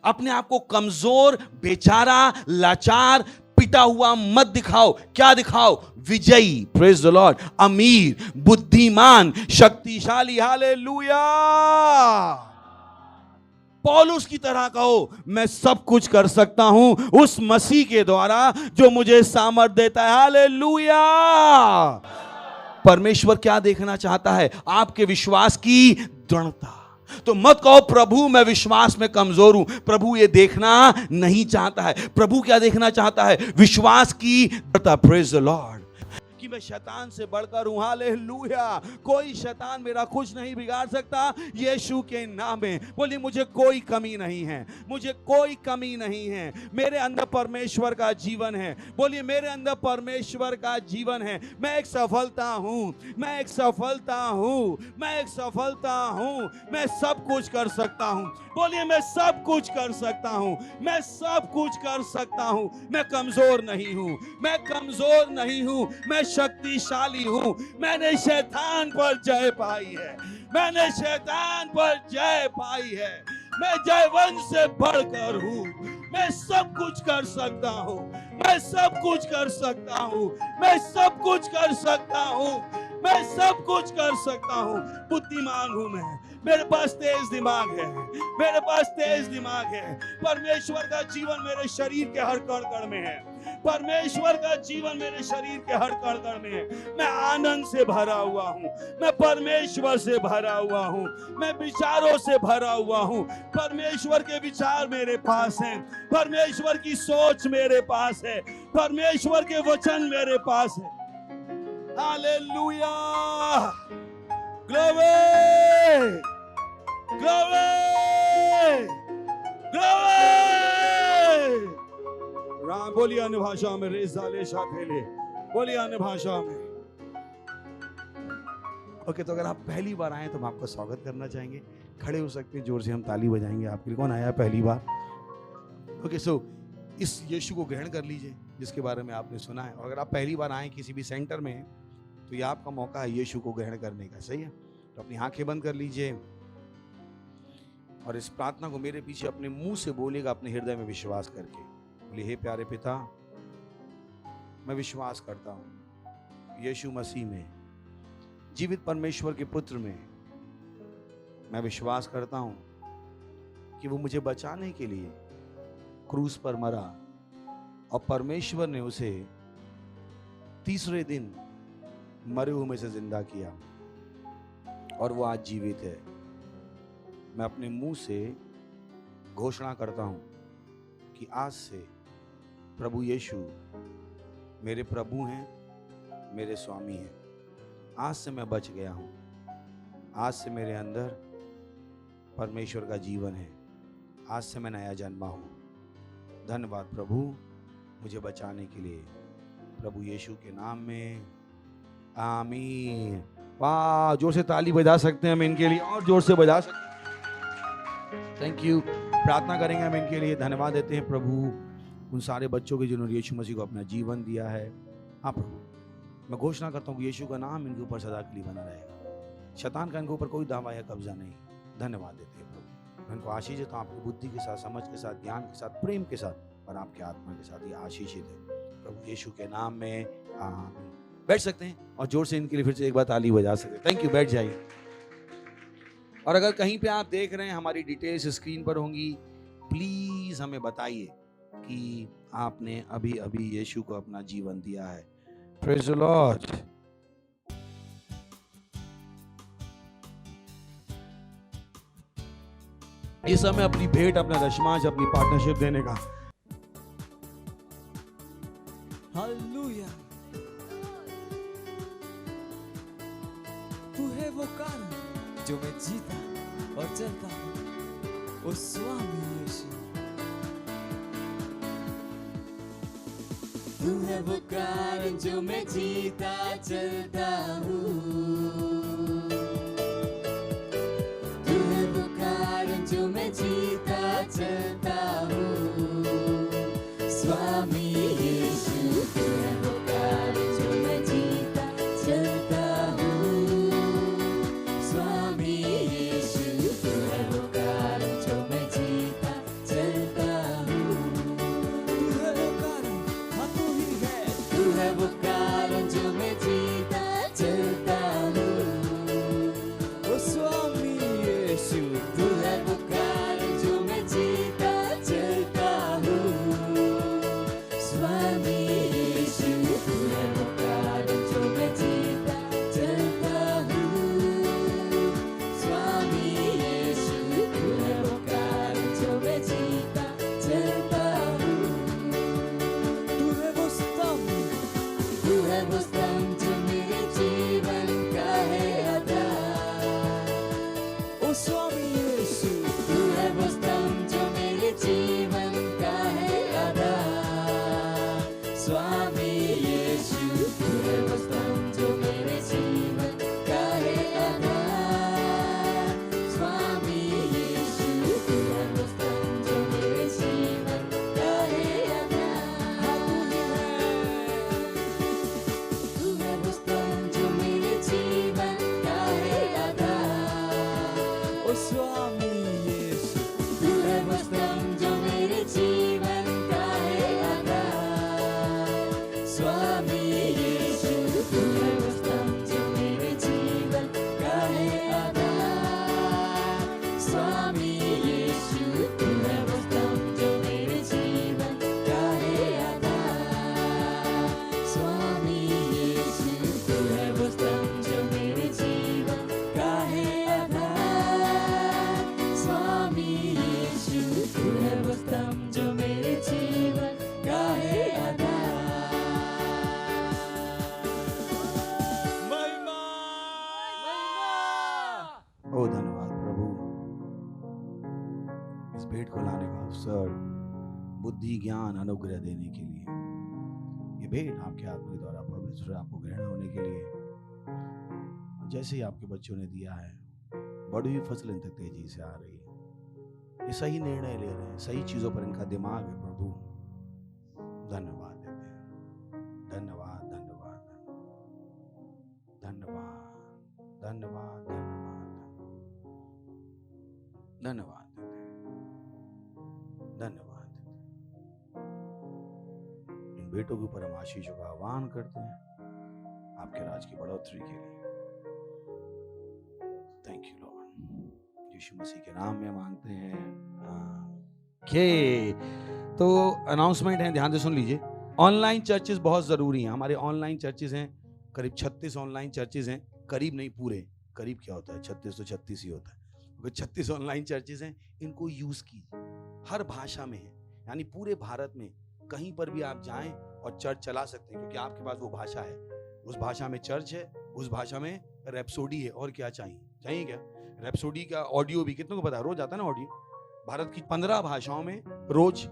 अपने आप को कमजोर, बेचारा, लाचार, पिटा हुआ मत दिखाओ। क्या दिखाओ? विजयी। Praise the Lord. अमीर, बुद्धिमान, शक्तिशाली। हालेलुया। पौलुस की तरह कहो मैं सब कुछ कर सकता हूं उस मसीह के द्वारा जो मुझे सामर्थ देता है। हालेलुया। परमेश्वर क्या देखना चाहता है? आपके विश्वास की दृढ़ता। तो मत कहो प्रभु मैं विश्वास में कमजोर हूं। प्रभु ये देखना नहीं चाहता है। प्रभु क्या देखना चाहता है? विश्वास की दृढ़ता। Praise the Lord. कि मैं शैतान से बढ़कर हूं। हालेलुया। कोई शैतान मेरा कुछ नहीं बिगाड़ सकता यीशु के नाम में। बोलिए मुझे कोई कमी नहीं है, मुझे कोई कमी नहीं है। मेरे अंदर परमेश्वर का जीवन है। बोलिए मेरे अंदर परमेश्वर का जीवन है। मैं एक सफलता हूं, मैं एक सफलता हूं, मैं एक सफलता हूं। मैं सब कुछ कर सकता हूं। बोलिए मैं सब कुछ कर सकता हूं, मैं सब कुछ कर सकता हूं। मैं कमजोर नहीं हूं, मैं कमजोर नहीं हूं, मैं शक्तिशाली हूं। मैंने शैतान पर जय पाई है, मैंने शैतान पर जय पाई है। मैं जयवंत से बढ़कर हूं। मैं सब कुछ कर सकता हूं, मैं सब कुछ कर सकता हूं, मैं सब कुछ कर सकता हूं, मैं सब कुछ कर सकता हूं। बुद्धिमान हूं मैं, मेरे पास तेज दिमाग है, मेरे पास तेज दिमाग है। परमेश्वर का जीवन मेरे शरीर के हर कण कण में है, परमेश्वर का जीवन मेरे शरीर के हर कण कण में है। मैं आनंद से भरा हुआ हूं, मैं परमेश्वर से भरा हुआ हूं, मैं विचारों से भरा हुआ हूं। परमेश्वर के विचार मेरे पास हैं, परमेश्वर की सोच मेरे पास है, परमेश्वर के वचन मेरे पास है। Hallelujah, glory, glory, glory. Ram बोलिए अन्य भाषा में, रेस डाले शाफेले, बोलिए अन्य भाषा में। ओके, तो अगर आप पहली बार आए तो हम आपका स्वागत करना चाहेंगे। खड़े हो सकते हैं, जोर से हम ताली बजाएंगे आपके लिए। कौन आया पहली बार? ओके, सो इस यीशु को ग्रहण कर लीजिए जिसके बारे में आपने सुना है। और अगर आप पहली बार आए किसी भी सेंटर में तो ये आपका मौका है यीशु को ग्रहण करने का। सही है? तो अपनी आंखें बंद कर लीजिए और इस प्रार्थना को मेरे पीछे अपने मुंह से बोलेगा, अपने हृदय में विश्वास करके। बोलिए, हे प्यारे पिता, मैं विश्वास करता हूं यीशु मसीह में, जीवित परमेश्वर के पुत्र में। मैं विश्वास करता हूं कि वो मुझे बचाने के लिए क्रूस पर मरा और परमेश्वर ने उसे तीसरे दिन मरे हुए में से जिंदा किया और वो आज जीवित है। मैं अपने मुंह से घोषणा करता हूं कि आज से प्रभु यीशु मेरे प्रभु हैं, मेरे स्वामी हैं। आज से मैं बच गया हूं, आज से मेरे अंदर परमेश्वर का जीवन है, आज से मैं नया जन्मा हूं। धन्यवाद प्रभु मुझे बचाने के लिए, प्रभु यीशु के नाम में, आमीन। वाह, जोर से ताली बजा सकते हैं हम इनके लिए, और जोर से बजा सकते हैं। Thank you. प्रार्थना करेंगे हम इनके लिए। धन्यवाद देते हैं प्रभु उन सारे बच्चों के जिन्होंने यीशु मसीह को अपना जीवन दिया है। हाँ प्रभु, मैं घोषणा करता हूँ कि यीशु का नाम इनके ऊपर सदा के लिए बना रहेगा। शैतान का इनके ऊपर कोई दावा या कब्जा नहीं। धन्यवाद देते हैं प्रभु। मैं इनको आशीष देता हूँ आपकी बुद्धि के साथ, समझ के साथ, ज्ञान के साथ, प्रेम के साथ और आपके आत्मा के साथ। ये आशीषित है प्रभु यीशु के नाम में, आमीन। बैठ सकते हैं और जोर से इनके लिए फिर से एक बार ताली बजा सकते हैं। थैंक यू, बैठ जाइए। और अगर कहीं पे आप देख रहे हैं हमारी डिटेल्स स्क्रीन पर होंगी, प्लीज हमें बताइए कि आपने अभी अभी यीशु को अपना जीवन दिया है। Praise the Lord. इस समय अपनी भेंट, अपना दशमांश, अपनी पार्टनरशिप देने का। हालेलुया। तू है वो कारण जो मैं जीता और चलता हूँ, ओ स्वामी यीशु। तू है वो कारण जो मैं जीता चलता हूँ, तू है वो कारण जो मैं जीता चलता हूँ, स्वामी यीशु। तू है वो कारण जो मैं जीता चलता हूँ, स्वामी यीशु। तू है वो कारण जो मैं जीता चलता हूँ, तू है वो कारण, हाँ तू ही है। तू है वो कारण जो मैं जीता चलता ओ धन्यवाद प्रभु, इस भेंट को लाने का अवसर, बुद्धि ज्ञान अनुग्रह देने के लिए, ये भेंट आपके आत्मा के द्वारा पवित्र आपको ग्रहण होने के लिए, जैसे ही आपके बच्चों ने दिया है, बढ़ी हुई फसल इन तक तेजी से आ रही है। ये सही निर्णय ले रहे हैं, सही चीजों पर इनका दिमाग है प्रभु, धन्यवाद देते हैं। धन्यवाद धन्यवाद धन्यवाद धन्यवाद धन्यवाद धन्यवाद देते हैं, धन्यवाद देते हैं। इन बेटों के ऊपर हम आशीषों का आह्वान करते हैं आपके राज की बढ़ोतरी के लिए। थैंक यू लॉर्ड, यीशु मसीह के नाम में मांगते हैं। तो अनाउंसमेंट है, ध्यान से सुन लीजिए। ऑनलाइन चर्चेस बहुत जरूरी हैं। हमारे ऑनलाइन चर्चेस हैं, करीब 36 ऑनलाइन चर्चेस हैं। करीब नहीं, पूरे। करीब क्या होता है, 36 तो 36 ही होता है। 36 ऑनलाइन चर्चेस हैं, इनको यूज कीजिए। हर भाषा में है, यानी पूरे भारत में कहीं पर भी आप जाएं और चर्च चला सकते हैं, क्योंकि आपके पास वो भाषा है। उस भाषा में चर्च है, उस भाषा में रैप्सोडी है। और क्या चाहिए? चाहिए क्या? रैप्सोडी का ऑडियो भी कितनों को पता है? रोज आता है ना ऑडियो। भारत की 15 भाषाओं में रोज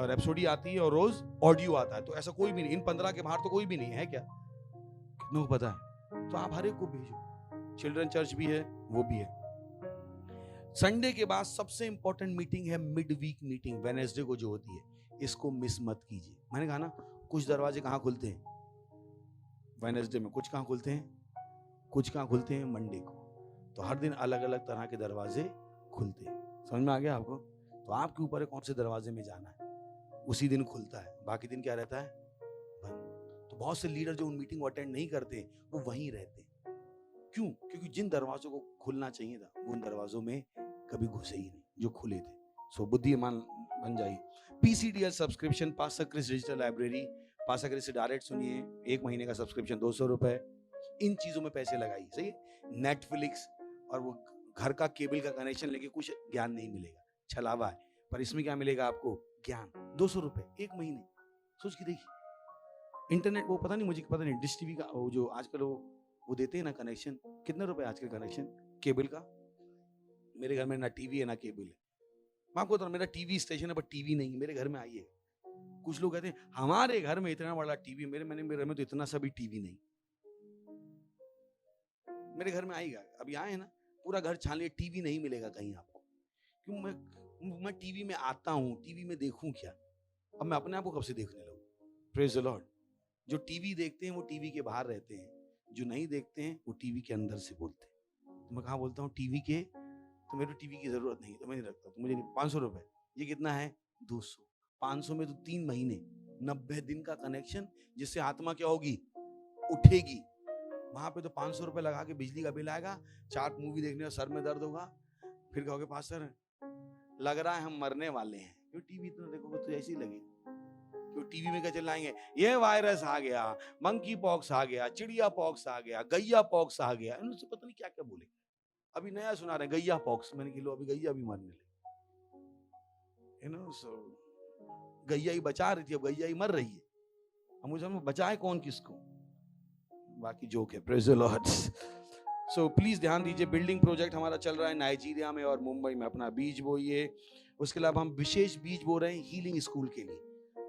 रैप्सोडी आती है और रोज ऑडियो आता है। तो ऐसा कोई भी नहीं, इन 15 के बाहर तो कोई भी नहीं है। क्या कितनों को पता है? तो आप हर एक को भेजो। चिल्ड्रन चर्च भी है, वो भी है। संडे के बाद सबसे इंपॉर्टेंट मीटिंग है मिड वीक मीटिंग, वेडनेसडे को जो होती है। इसको मिस मत कीजिए। मैंने कहा ना, कुछ दरवाजे कहाँ खुलते हैं? वेडनेसडे में। कुछ कहाँ खुलते हैं? कुछ कहाँ खुलते हैं? मंडे को। तो हर दिन अलग अलग तरह के दरवाजे खुलते हैं। समझ में आ गया आपको? तो आपके ऊपर है कौन से दरवाजे में जाना है, उसी दिन खुलता है। बाकी दिन क्या रहता है? बंद। तो बहुत से लीडर जो उन मीटिंग को अटेंड नहीं करते, वो वहीं रहते। क्यों? क्योंकि जिन दरवाजों को खुलना चाहिए था, वो उन दरवाजों में कभी घुसे ही नहीं जो खुले थे। सो बुद्धिमान बन जाइए। PCDL subscription, pastor Chris digital library, pastor Chris से डायरेक्ट सुनिए। 1 महीने का सब्सक्रिप्शन 200 रुपए। इन चीजों में पैसे लगाइए, सही है? नेटफ्लिक्स और वो घर का केबल का कनेक्शन लेके कुछ ज्ञान नहीं मिलेगा, छलावा है। पर इसमें क्या मिलेगा आपको? ज्ञान। 200 रुपए 1 महीने। सोच के देखिए। इंटरनेट, वो पता नहीं, मुझे पता नहीं, डिश टीवी का वो जो आजकल वो देते हैं ना कनेक्शन, कितने रुपए आजकल कनेक्शन केबल का? मेरे घर में ना टीवी है ना केबल है। मैं आपको बता, मेरा टीवी स्टेशन है पर टीवी नहीं। मेरे घर में आइए। कुछ लोग कहते हैं हमारे घर में इतना बड़ा टीवी, मेरे घर में तो इतना सा भी टीवी नहीं। मेरे घर में आएगा, अभी आए हैं ना, पूरा घर छान लिया, टीवी नहीं मिलेगा कहीं आपको। क्यों? मैं टीवी में आता हूँ, टीवी में देखूं क्या? अब मैं अपने आप को कब से देखने लगूं? Praise the Lord. जो टीवी देखते हैं वो टीवी के बाहर रहते हैं, जो नहीं देखते हैं वो टीवी के अंदर से बोलते हैं। तो मैं कहाँ बोलता हूँ? टीवी के। तो मेरे को टीवी की जरूरत नहीं, तो मैं नहीं रखता। तो मुझे 500 रुपए। ये कितना है? 200। 500 में तो 3 महीने, 90 दिन का कनेक्शन, जिससे आत्मा क्या होगी? उठेगी। वहां पे तो 500 रुपए लगा के बिजली का बिल आएगा, 4 मूवी देखने का सर में दर्द होगा, फिर कहोगे पास्टर लग रहा है हम मरने वाले हैं। क्यों? टीवी इतना देखोगे तो ऐसे ही लगेगा। क्यों? टीवी में क्या चिल्लाएंगे? ये वायरस आ गया, मंकी पॉक्स आ गया, चिड़िया पॉक्स आ गया, गैया पॉक्स आ गया। इनसे पता नहीं क्या क्या बोले। अभी नया सुना रहे गैया पॉक्स। मैंने कहा लो, अभी गैया भी मरने लगी। गैया ही बचा रही थी, अब गैया ही मर रही है। अब मुझे बचाए कौन किसको? बाकी जोक है। Praise the Lord. So please ध्यान दीजिए। बिल्डिंग प्रोजेक्ट हमारा चल रहा है नाइजीरिया में और मुंबई में। अपना बीज बोइए। उसके अलावा हम विशेष बीज बो रहे हैं हीलिंग स्कूल के लिए।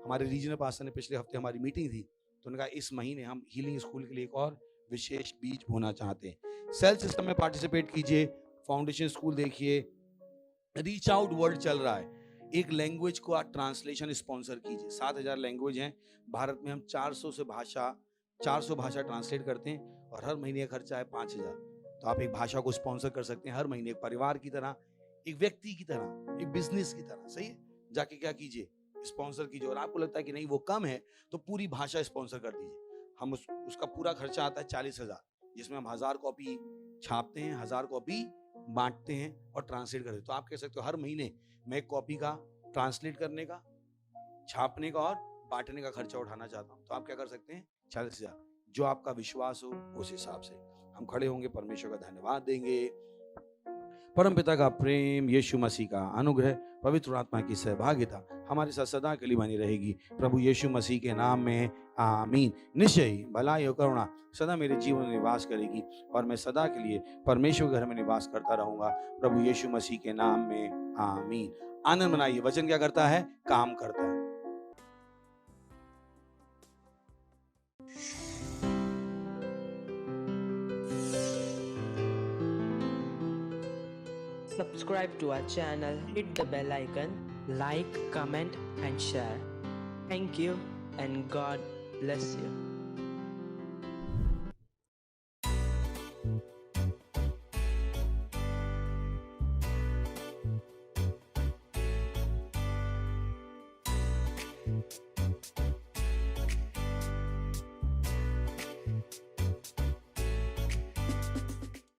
हमारे रीजनल पास्टर ने पिछले हफ्ते हमारी मीटिंग थी, तो उन्होंने कहा इस महीने हम हीलिंग स्कूल के लिए एक और विशेष बीज बोना चाहते हैं। सेल सिस्टम में पार्टिसिपेट कीजिए। फाउंडेशन स्कूल देखिए। रीच आउट वर्ल्ड चल रहा है। एक लैंग्वेज को आप ट्रांसलेशन स्पॉन्सर कीजिए। 7000 लैंग्वेज हैं भारत में। हम 400 भाषा ट्रांसलेट करते हैं और हर महीने का खर्चा है 5000। तो आप एक भाषा को स्पॉन्सर कर सकते हैं हर महीने, एक परिवार की तरह, एक व्यक्ति की तरह, एक बिजनेस की तरह। सही है? जाके क्या कीजिए? स्पॉन्सर कीजिए। और आपको लगता है कि नहीं वो कम है, तो पूरी भाषा स्पॉन्सर कर दीजिए। हम उसका पूरा खर्चा आता है 40,000, जिसमें हम 1000 कॉपी छापते हैं, 1000 कॉपी बांटते हैं और ट्रांसलेट करते हैं। तो आप कह सकते हो हर महीने मैं एक कॉपी का ट्रांसलेट करने का, छापने का और बांटने का खर्चा उठाना चाहता हूं। तो आप क्या कर सकते हैं? 40,000। जो आपका विश्वास हो उस हिसाब से हम खड़े होंगे, परमेश्वर का धन्यवाद देंगे। परमपिता का प्रेम, यीशु मसीह का अनुग्रह, पवित्र आत्मा की सहभागिता हमारे साथ सदा के लिए बनी रहेगी। प्रभु यीशु मसीह के नाम में आमीन। निश्चय ही भलाई और करुणा सदा मेरे जीवन में निवास करेगी और मैं सदा के लिए परमेश्वर के घर में निवास करता रहूंगा, प्रभु यीशु मसीह के नाम में आमीन। आनंद मनाइए। वचन क्या करता है? काम करता है। Subscribe to our channel, hit the bell icon, like, comment and share. Thank you and God bless you.